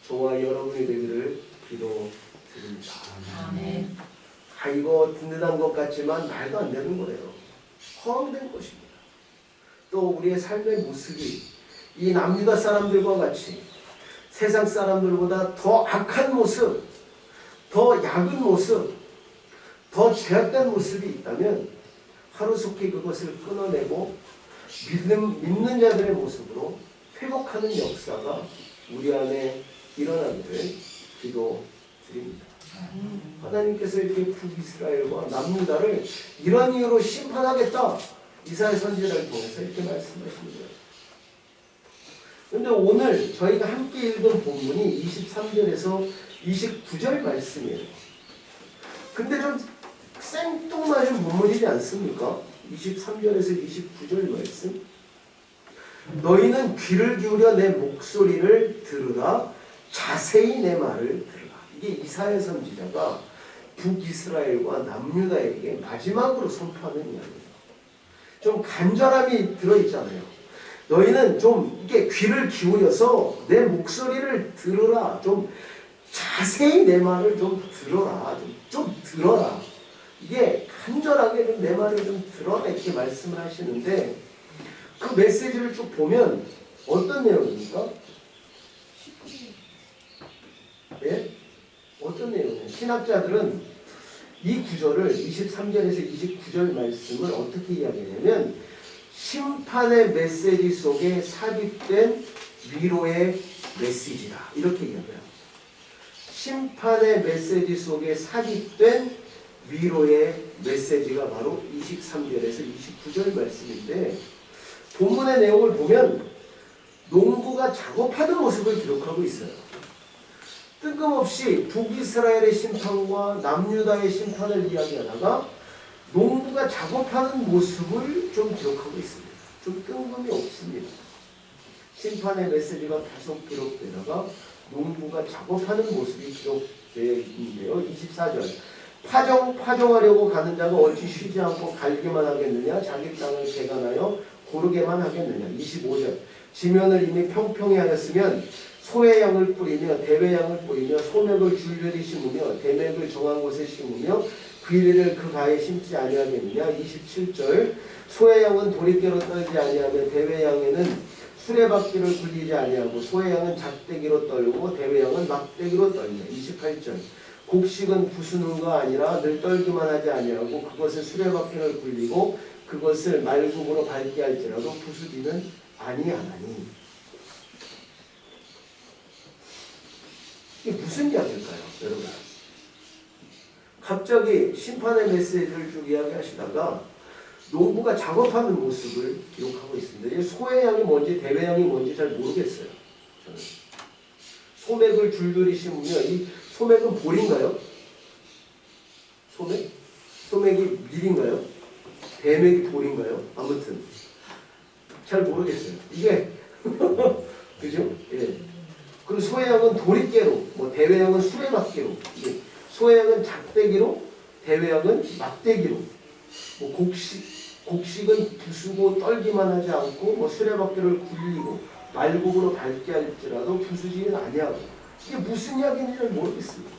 저와 여러분이 되기를 기도드립니다. 아멘. 이거 든든한 것 같지만 말도 안 되는 거예요. 허황된 것입니다. 또 우리의 삶의 모습이 이 남유다 사람들과 같이 세상 사람들보다 더 악한 모습, 더 약은 모습, 더 죄악된 모습이 있다면 하루속히 그것을 끊어내고 믿는 자들의 모습으로 회복하는 역사가 우리 안에 일어나기를 기도드립니다. 하나님께서 이렇게 북이스라엘과 남유다를 이런 이유로 심판하겠다. 이사야 선지자를 통해서 이렇게 말씀하시는 거예요. 그런데 오늘 저희가 함께 읽은 본문이 23절에서 29절 말씀이에요. 근데 좀 생뚱맞은 본문이지 않습니까? 23절에서 29절 말씀. 너희는 귀를 기울여 내 목소리를 들으라. 자세히 내 말을 들으라. 이게 이사야 선지자가 북이스라엘과 남유다에게 마지막으로 선포하는 이야기예요. 좀 간절함이 들어있잖아요. 너희는 좀 이렇게 귀를 기울여서 내 목소리를 들으라. 좀 자세히 내 말을 좀 들어라. 좀 들어라. 이게 간절하게 좀 내 말을 좀 들어라. 이렇게 말씀을 하시는데 그 메시지를 쭉 보면 어떤 내용입니까? 예? 어떤 내용이에요? 신학자들은 이 구절을 23절에서 29절 말씀을 어떻게 이야기하냐면 심판의 메시지 속에 삽입된 위로의 메시지다. 이렇게 이야기합니다. 심판의 메시지 속에 삽입된 위로의 메시지가 바로 23절에서 29절 말씀인데 본문의 내용을 보면 농부가 작업하는 모습을 기록하고 있어요. 뜬금없이 북이스라엘의 심판과 남유다의 심판을 이야기하다가 농부가 작업하는 모습을 좀 기록하고 있습니다. 좀 뜬금이 없습니다. 심판의 메시지가 계속 기록되다가 농부가 작업하는 모습이 기록되어 있는데요. 24절. 파종하려고 가는 자가 어찌 쉬지 않고 갈기만 하겠느냐? 자기 땅을 개간하여 고르게만 하겠느냐? 25절. 지면을 이미 평평히 하였으면 소의 양을 뿌리며 대의 양을 뿌리며 소맥을 줄줄이 심으며 대맥을 정한 곳에 심으며 귀리를 그 가에 심지 아니하겠느냐? 27절. 소의 양은 도리깨로 떨지 아니하며 대의 양에는 수레바퀴를 굴리지 아니하고 소의 양은 작대기로 떨고 대의 양은 막대기로 떨며. 28절. 곡식은 부수는 거 아니라 늘 떨기만 하지 아니하고 그것을 수레바퀴를 굴리고 그것을 말굽으로 밟게 할지라도 부수지는 아니하나니. 이게 무슨 이야기일까요, 여러분? 갑자기 심판의 메시지를 쭉 이야기하시다가 농부가 작업하는 모습을 기록하고 있습니다. 소의 양이 뭔지 대의 양이 뭔지 잘 모르겠어요. 저는. 소맥을 줄줄이 심으며 이 소맥은 볼인가요? 소맥? 소맥이 밀인가요? 대맥이 볼인가요? 아무튼 잘 모르겠어요. 이게 그죠? 예. 그리고 소의 양은 도리깨로, 뭐 대의 양은 수레바퀴로, 소의 양은 작대기로, 대의 양은 막대기로, 뭐 곡식은 부수고 떨기만 하지 않고 뭐 수레바퀴를 굴리고 말곡으로 밟게 할지라도 부수지는 아니하고. 이게 무슨 이야기인지 잘 모르겠습니다.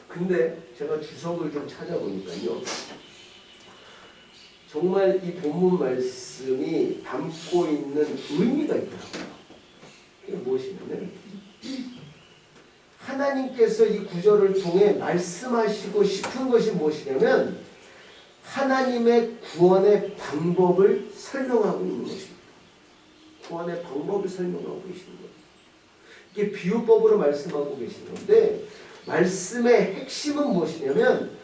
근데 제가 주석을 좀 찾아보니까요, 정말 이 본문 말씀이 담고 있는 의미가 있더라고요. 이게 무엇이냐면 하나님께서 이 구절을 통해 말씀하시고 싶은 것이 무엇이냐면 하나님의 구원의 방법을 설명하고 있는 것입니다. 구원의 방법을 설명하고 계시는 거예요. 이게 비유법으로 말씀하고 계시는 건데 말씀의 핵심은 무엇이냐면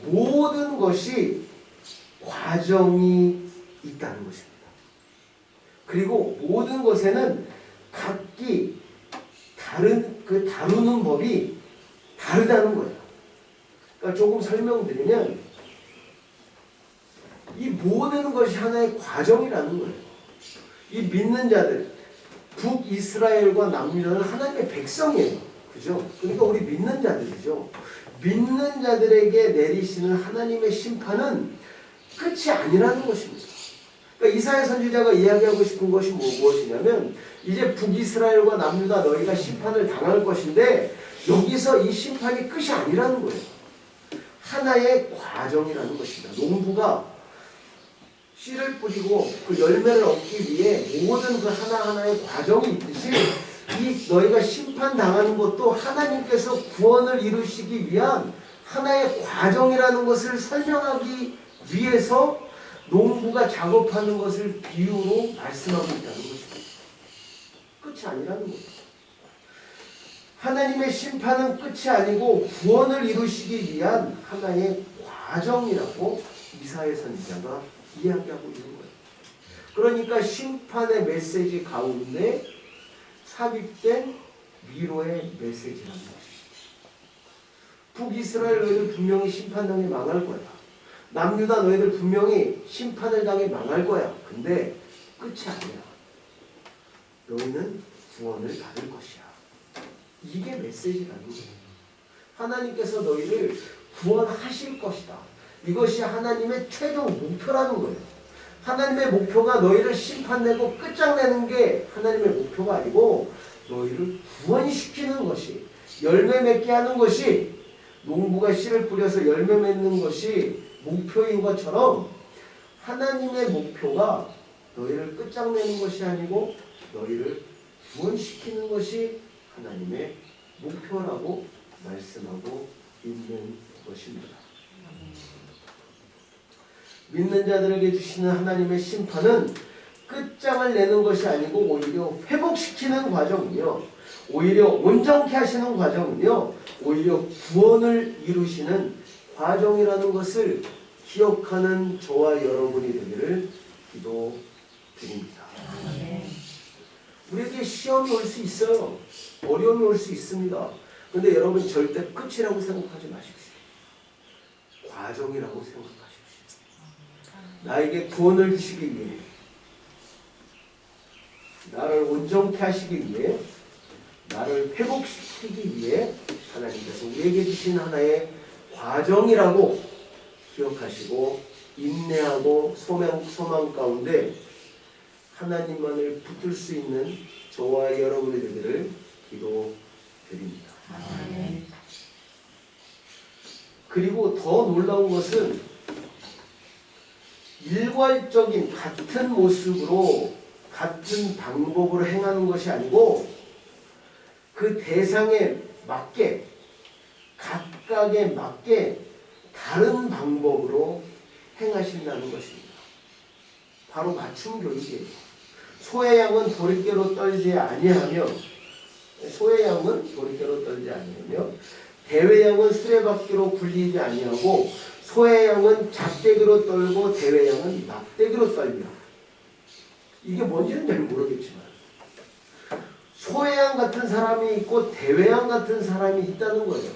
모든 것이 과정이 있다는 것입니다. 그리고 모든 것에는 각기 다루는 법이 다르다는 거예요. 그러니까 조금 설명드리면 이 모든 것이 하나의 과정이라는 거예요. 이 믿는 자들, 북이스라엘과 남유다는 하나님의 백성이에요. 그죠? 그러니까 우리 믿는 자들이죠. 믿는 자들에게 내리시는 하나님의 심판은 끝이 아니라는 것입니다. 그러니까 이사야 선지자가 이야기하고 싶은 것이 무엇이냐면 이제 북이스라엘과 남유다 너희가 심판을 당할 것인데 여기서 이 심판이 끝이 아니라는 거예요. 하나의 과정이라는 것입니다. 농부가 씨를 뿌리고 그 열매를 얻기 위해 모든 그 하나하나의 과정이 있듯이 이 너희가 심판당하는 것도 하나님께서 구원을 이루시기 위한 하나의 과정이라는 것을 설명하기 위해서 농부가 작업하는 것을 비유로 말씀하고 있다는 것입니다. 끝이 아니라는 거예요. 하나님의 심판은 끝이 아니고 구원을 이루시기 위한 하나의 과정이라고 이사야 선지자가 이야기하고 있는 거예요. 그러니까 심판의 메시지 가운데 삽입된 위로의 메시지라는 것입니다. 북이스라엘 너희들 분명히 심판당해 망할 거야. 남유다 너희들 분명히 심판을 당해 망할 거야. 근데 끝이 아니야. 너희는 구원을 받을 것이야. 이게 메시지라는 거예요. 하나님께서 너희를 구원하실 것이다. 이것이 하나님의 최종 목표라는 거예요. 하나님의 목표가 너희를 심판내고 끝장내는 게 하나님의 목표가 아니고 너희를 구원시키는 것이, 열매 맺게 하는 것이, 농부가 씨를 뿌려서 열매 맺는 것이 목표인 것처럼 하나님의 목표가 너희를 끝장내는 것이 아니고 너희를 구원시키는 것이 하나님의 목표라고 말씀하고 있는 것입니다. 믿는 자들에게 주시는 하나님의 심판은 끝장을 내는 것이 아니고 오히려 회복시키는 과정이며 오히려 온전케 하시는 과정이며 오히려 구원을 이루시는 과정이라는 것을 기억하는 저와 여러분이 되기를 기도드립니다. 우리에게 시험이 올 수 있어요. 어려움이 올 수 있습니다. 그런데 여러분 절대 끝이라고 생각하지 마십시오. 과정이라고 생각하십시오. 나에게 구원을 주시기 위해 나를 온전케 하시기 위해, 나를 회복시키기 위해 하나님께서 우리에게 주신 하나의 과정이라고 기억하시고 인내하고 소망 가운데 하나님만을 붙들 수 있는 저와 여러분이 되기를 기도드립니다. 그리고 더 놀라운 것은 일괄적인 같은 모습으로 같은 방법으로 행하는 것이 아니고 그 대상에 맞게 각각에 맞게 다른 방법으로 행하신다는 것입니다. 바로 맞춤 교육이에요. 소의 양은 도리깨로 떨지 아니하며 대회 양은 수레바퀴로 굴리지 아니하고 소의 양은 작대기로 떨고 대회 양은 막대기로 떨리라. 이게 뭔지는 잘 모르겠지만 소의 양 같은 사람이 있고 대회 양 같은 사람이 있다는 거예요.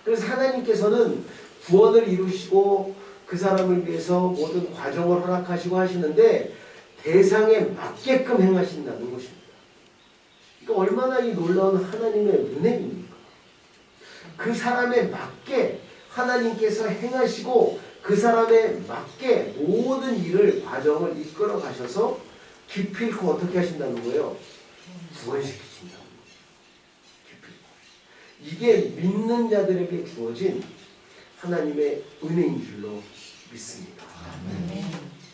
그래서 하나님께서는 구원을 이루시고 그 사람을 위해서 모든 과정을 허락하시고 하시는데 대상에 맞게끔 행하신다는 것입니다. 그러니까 얼마나 이 놀라운 하나님의 은혜입니까? 그 사람에 맞게 하나님께서 행하시고 그 사람에 맞게 모든 일을 과정을 이끌어 가셔서 기필코 어떻게 하신다는 거예요? 구원시키신다는 거예요. 이게 믿는 자들에게 주어진 하나님의 은혜인 줄로 믿습니다.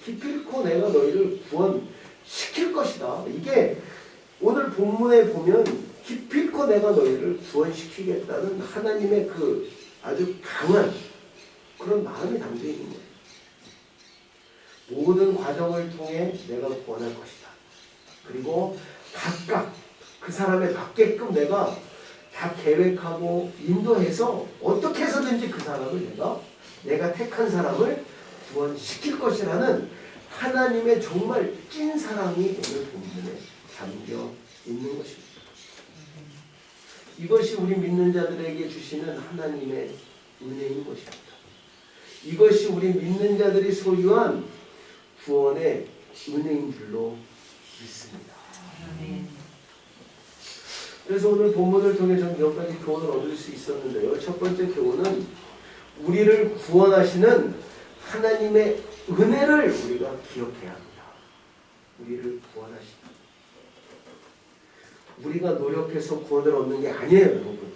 기필코 내가 너희를 구원시킬 것이다. 이게 오늘 본문에 보면 기필코 내가 너희를 구원시키겠다는 하나님의 그 아주 강한 그런 마음이 담겨 있는 거예요. 모든 과정을 통해 내가 구원할 것이다. 그리고 각각 그 사람에 맞게끔 내가 다 계획하고 인도해서 어떻게 해서든지 그 사람을 내가 택한 사람을 구원시킬 것이라는 하나님의 정말 찐 사랑이 오늘 본문에 담겨 있는 것입니다. 이것이 우리 믿는 자들에게 주시는 하나님의 은혜인 것입니다. 이것이 우리 믿는 자들이 소유한 구원의 은혜인 줄로 믿습니다. 그래서 오늘 본문을 통해 저는 몇 가지 교훈을 얻을 수 있었는데요. 첫 번째 교훈은 우리를 구원하시는 하나님의 은혜를 우리가 기억해야 합니다. 우리를 구원하시다. 우리가 노력해서 구원을 얻는 게 아니에요, 여러분.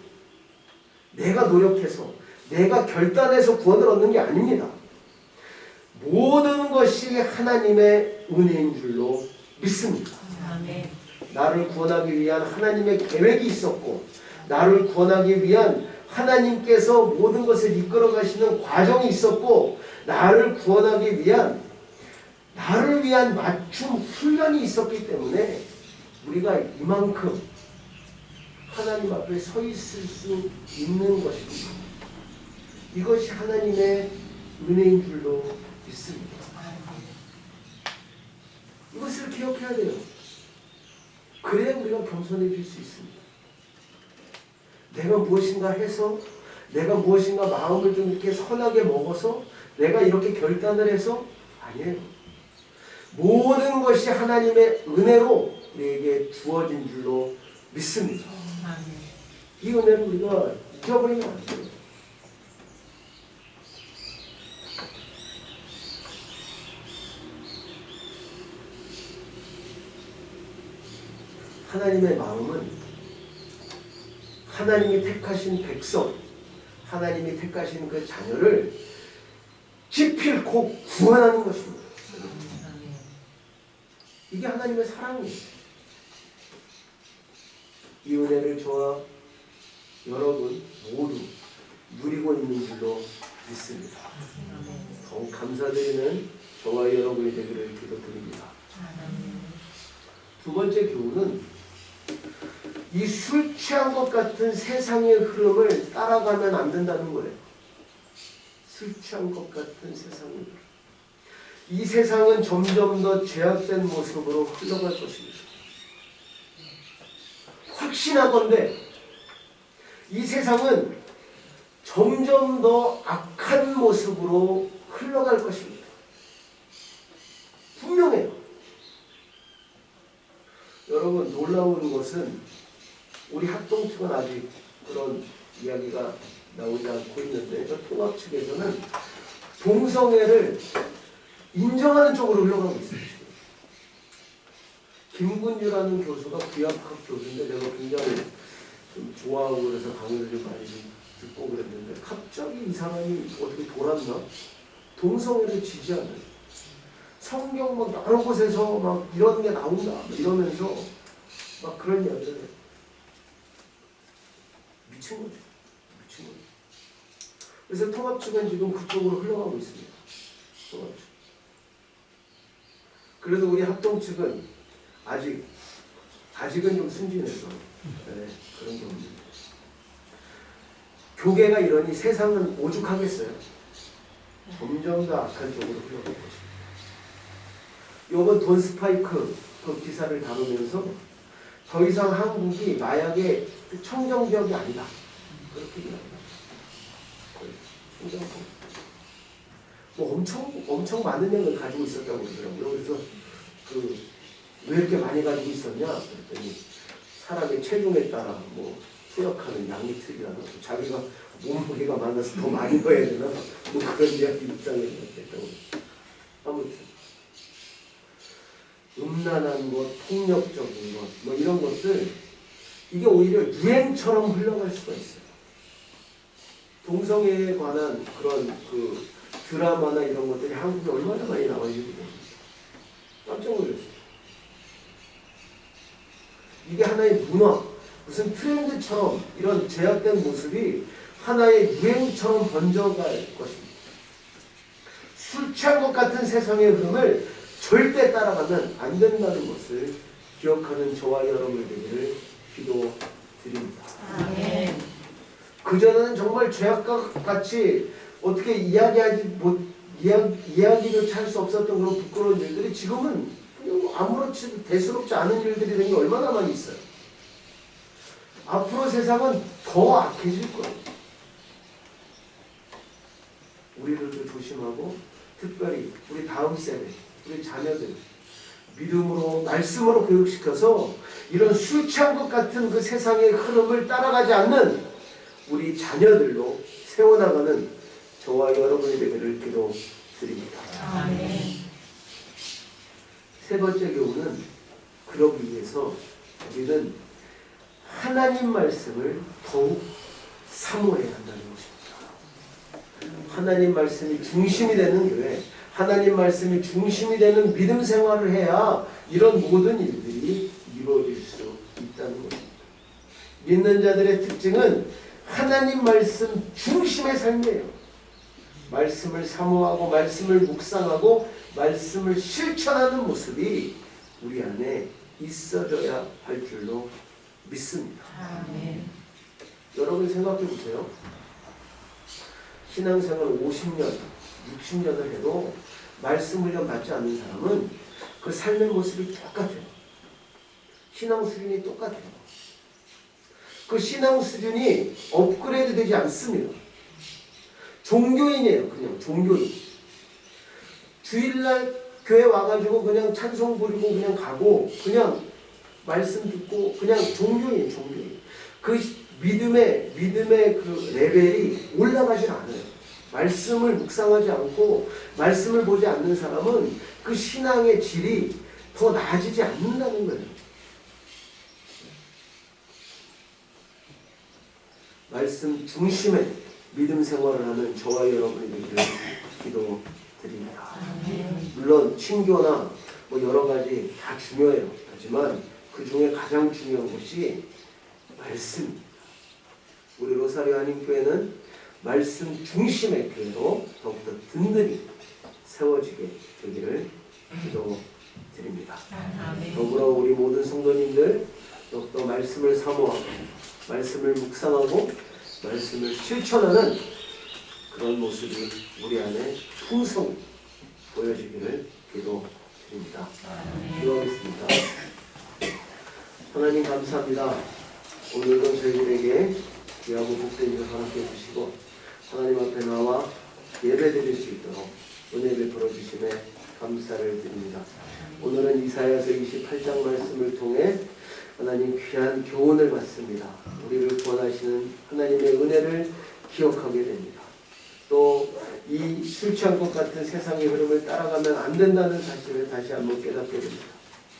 내가 노력해서, 내가 결단해서 구원을 얻는 게 아닙니다. 모든 것이 하나님의 은혜인 줄로 믿습니다. 아멘. 나를 구원하기 위한 하나님의 계획이 있었고 나를 구원하기 위한 하나님께서 모든 것을 이끌어 가시는 과정이 있었고 나를 구원하기 위한 나를 위한 맞춤 훈련이 있었기 때문에 우리가 이만큼 하나님 앞에 서 있을 수 있는 것입니다. 이것이 하나님의 은혜인 줄로 믿습니다. 이것을 기억해야 돼요. 그래야 우리가 겸손해질 수 있습니다. 내가 무엇인가 해서 내가 무엇인가 마음을 좀 이렇게 선하게 먹어서 내가 이렇게 결단을 해서 아니에요. 모든 것이 하나님의 은혜로 우리에게 주어진 줄로 믿습니다. 이 은혜를 우리가 잊어버리면 안 돼요. 하나님의 마음은 하나님이 택하신 백성, 하나님이 택하신 그 자녀를 기필코 구원하는 것입니다. 이게 하나님의 사랑이에요. 이 은혜를 저와 여러분 모두 누리고 있는 줄로 믿습니다. 더욱 감사드리는 저와 여러분이 되기를 기도드립니다. 두 번째 교훈은 이 술 취한 것 같은 세상의 흐름을 따라가면 안 된다는 거예요. 술 취한 것 같은 세상의 흐름. 이 세상은 점점 더 죄악된 모습으로 흘러갈 것입니다. 확신하건대 이 세상은 점점 더 악한 모습으로 흘러갈 것입니다. 분명해요. 여러분 놀라운 것은 우리 합동 측은 아직 그런 이야기가 나오지 않고 있는데 저 통합 측에서는 동성애를 인정하는 쪽으로 흘러가고 있어요. 지금. 김군주라는 교수가 구약학 교수인데 내가 굉장히 좀 좋아하고 그래서 강의를 좀 많이 듣고 그랬는데 갑자기 이 사람이 어떻게 돌았나? 동성애를 지지하는 성경 막 여러 곳에서 막 이런 게 나온다 이러면서 막 그런 이야기를 해. 미친 거죠. 미친 거죠. 그래서 통합 측은 지금 그쪽으로 흘러가고 있습니다. 통합 측. 그래도 우리 합동 측은 아직은 좀 순진해서 그런 게 없습니다. 교계가 이러니 세상은 오죽하겠어요. 점점 더 악한 쪽으로 흘러가고 있습니다. 이번 돈 스파이크 그 기사를 다루면서 더 이상 한국이 마약의 청정지역이 아니다. 그렇게 이야기합니다. 청정지역. 뭐 엄청 많은 양을 가지고 있었다고 그러더라고요. 그래서 왜 이렇게 많이 가지고 있었냐? 그랬더니 사람의 체중에 따라 뭐 투약하는 양이 틀리다고 자기가 몸무게가 많아서 더 많이 넣어야 되나? 뭐 그런 이야기 입장에서 했다고. 아무튼 음란한 것, 폭력적인 것, 뭐 이런 것들 이게 오히려 유행처럼 흘러갈 수가 있어요. 동성애에 관한 그런 그 드라마나 이런 것들이 한국에 얼마나 많이 나와있는지 깜짝 놀랐어요. 이게 하나의 문화, 무슨 트렌드처럼 이런 제약된 모습이 하나의 유행처럼 번져갈 것입니다. 술 취한 것 같은 세상의 흐름을 절대 따라가면 안 된다는 것을 기억하는 저와 여러분이 되기를 기도드립니다. 아멘. 그전에는 정말 죄악과 같이 어떻게 이야기조차 할 수 없었던 그런 부끄러운 일들이 지금은 그냥 아무렇지 대수롭지 않은 일들이 된 게 얼마나 많이 있어요. 앞으로 세상은 더 악해질 거예요. 우리들도 조심하고 특별히 우리 다음 세대, 우리 자녀들 믿음으로 말씀으로 교육시켜서 이런 술 취한 것 같은 그 세상의 흐름을 따라가지 않는 우리 자녀들로 세워나가는 저와 여러분의 되기를 기도드립니다. 아멘. 세 번째 교훈은 그러기 위해서 우리는 하나님 말씀을 더욱 사모해야 한다는 것입니다. 하나님 말씀이 중심이 되는 교회, 하나님 말씀이 중심이 되는 믿음 생활을 해야 이런 모든 일들이 이루어질 수 있다는 것입니다. 믿는 자들의 특징은 하나님 말씀 중심의 삶이에요. 말씀을 사모하고 말씀을 묵상하고 말씀을 실천하는 모습이 우리 안에 있어져야 할 줄로 믿습니다. 아멘. 여러분 생각해 보세요. 신앙생활 50년, 60년을 해도 말씀 훈련 받지 않는 사람은 그 삶의 모습이 똑같아요. 신앙 수준이 똑같아요. 그 신앙 수준이 업그레이드 되지 않습니다. 종교인이에요. 그냥 종교인. 주일날 교회 와가지고 그냥 찬송 부리고 그냥 가고 그냥 말씀 듣고 그냥 종교인. 그 믿음의 그 레벨이 올라가질 않아요. 말씀을 묵상하지 않고 말씀을 보지 않는 사람은 그 신앙의 질이 더 나아지지 않는다는 거예요. 말씀 중심의 믿음 생활을 하는 저와 여러분이 되기를 기도드립니다. 물론 친교나 뭐 여러 가지 다 중요해요. 하지만 그 중에 가장 중요한 것이 말씀입니다. 우리 로사리 한인교회는 말씀 중심의 교회로 더욱더 든든히 세워지게 되기를 기도드립니다. 더불어 우리 모든 성도님들 더욱더 말씀을 사모하고 말씀을 묵상하고 말씀을 실천하는 그런 모습이 우리 안에 풍성히 보여지기를 기도드립니다. 기도하겠습니다. 하나님 감사합니다. 오늘도 저희들에게 귀하고 복된 일을 허락해 주시고 하나님 앞에 나와 예배 드릴 수 있도록 은혜 베풀어 주심에 감사를 드립니다. 오늘은 이사야서 28장 말씀을 통해 하나님 귀한 교훈을 받습니다. 우리를 구원하시는 하나님의 은혜를 기억하게 됩니다. 또 이 술 취한 것 같은 세상의 흐름을 따라가면 안 된다는 사실을 다시 한번 깨닫게 됩니다.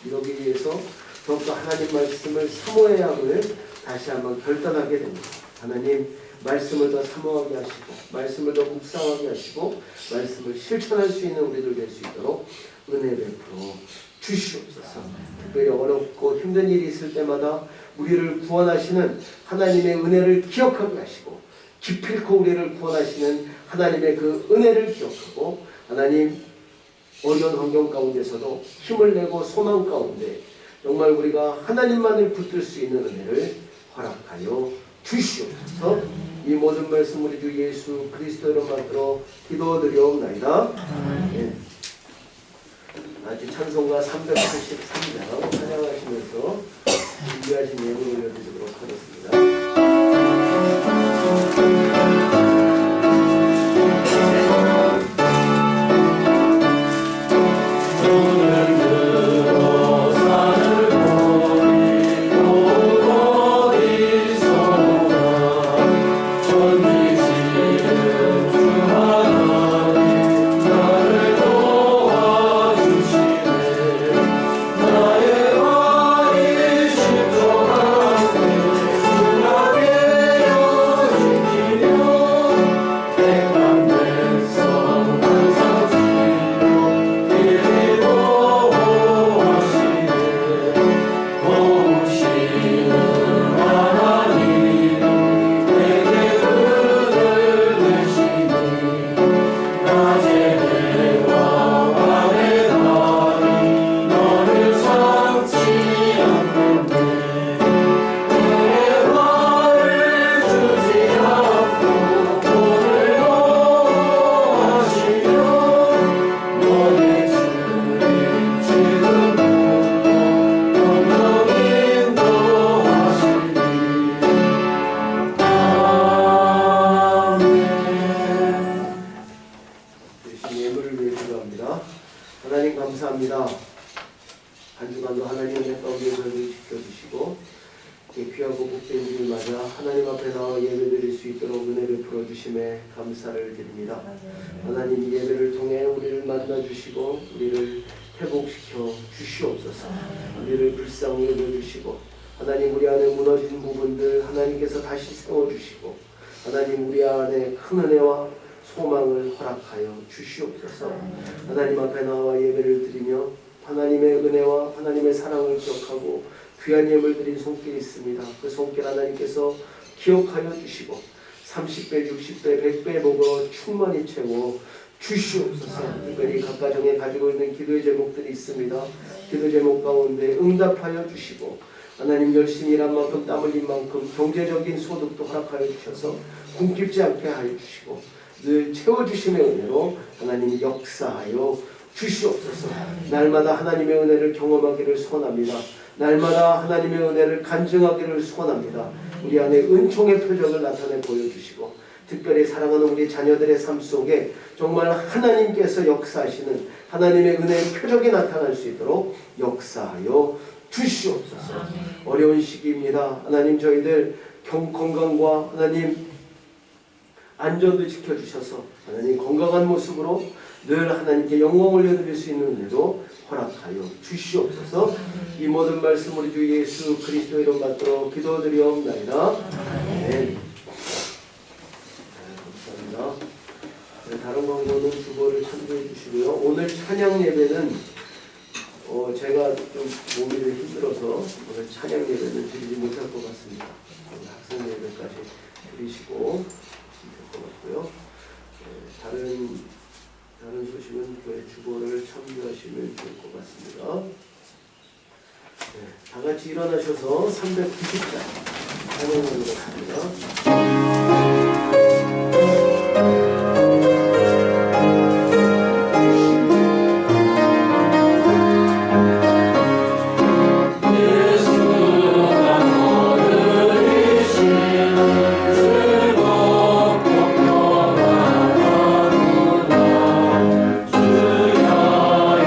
이러기 위해서 더욱더 하나님 말씀을 사모해야 함을 다시 한번 결단하게 됩니다. 하나님 말씀을 더 사모하게 하시고 말씀을 더 묵상하게 하시고 말씀을 실천할 수 있는 우리들 될 수 있도록 은혜 베풀어 주시옵소서. 특별히 어렵고 힘든 일이 있을 때마다 우리를 구원하시는 하나님의 은혜를 기억하게 하시고 기필코 우리를 구원하시는 하나님의 그 은혜를 기억하고 하나님 어려운 환경 가운데서도 힘을 내고 소망 가운데 정말 우리가 하나님만을 붙들 수 있는 은혜를 허락하여 주시옵소서. 이 모든 말씀 우리 주 예수 그리스도로 만들어 기도드리옵나이다. 네. 아직 찬송가 383장 찬양하시면서 준비하신 예물 올려드리도록 하겠습니다. 한 주간도 하나님의 은혜 가운데 저희를 지켜주시고 귀하고 복된 주를 맞아 하나님 앞에 나와 예배드릴 수 있도록 은혜를 풀어주심에 감사를 드립니다. 하나님 이 예배를 통해 우리를 만나주시고 우리를 회복시켜 주시옵소서. 우리를 불쌍히 여겨주시고 하나님 우리 안에 무너진 부분들 하나님께서 다시 세워주시고 하나님 우리 안에 큰 은혜와 소망을 허락하여 주시옵소서. 하나님 앞에 나와 예배를 드리며 하나님의 은혜와 하나님의 사랑을 기억하고 귀한 예물 드린 손길이 있습니다. 그 손길 하나님께서 기억하여 주시고 30배, 60배, 100배 복으로 충만히 채워 주시옵소서. 특별히 각 가정에 가지고 있는 기도의 제목들이 있습니다. 기도 제목 가운데 응답하여 주시고 하나님 열심히 일한 만큼 땀 흘린 만큼 경제적인 소득도 허락하여 주셔서 굶기지 않게 하여 주시고 늘 채워주심의 은혜로 하나님이 역사하여 주시옵소서. 날마다 하나님의 은혜를 경험하기를 소원합니다. 날마다 하나님의 은혜를 간증하기를 소원합니다. 우리 안에 은총의 표적을 나타내 보여주시고 특별히 사랑하는 우리 자녀들의 삶 속에 정말 하나님께서 역사하시는 하나님의 은혜의 표적이 나타날 수 있도록 역사하여 주시옵소서. 어려운 시기입니다. 하나님 저희들 건강과 하나님 안전도 지켜주셔서 하나님 건강한 모습으로 늘 하나님께 영광 올려드릴 수 있는 은혜로 허락하여 주시옵소서. 이 모든 말씀 우리 주 예수 그리스도 이름 받들어 기도드리옵나이다. 아멘. 감사합니다. 다른 광고는 주보를 참조해 주시고요. 오늘 찬양 예배는 제가 좀 몸이 좀 힘들어서 오늘 찬양 예배는 드리지 못할 것 같습니다. 학생 예배까지 드리시고 될 것 같고요. 다른 소식은 교회 주보를 참조하시면 좋을 것 같습니다. 다 같이 일어나셔서 390장 찬양하도록 하겠습니다. 주여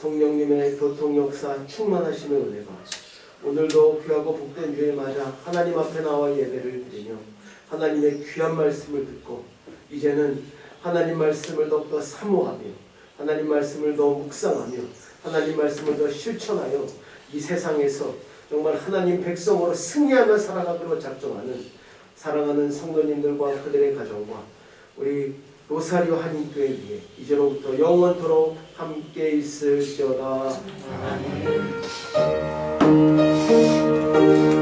성령님의 교통 역사 충만하시는 은혜가 오늘도 귀하고 복된 주에 맞아 하나님 앞에 나와 예배를 드리며 하나님의 귀한 말씀을 듣고 이제는 하나님 말씀을 더욱더 사모하며 하나님 말씀을 더 묵상하며 하나님 말씀을 더 실천하여 이 세상에서 정말 하나님 백성으로 승리하며 살아가도록 작정하는 사랑하는 성도님들과 그들의 가정과 우리 로사리오 한인교회 위에 이제로부터 영원토록 함께 있을지어다. 아멘.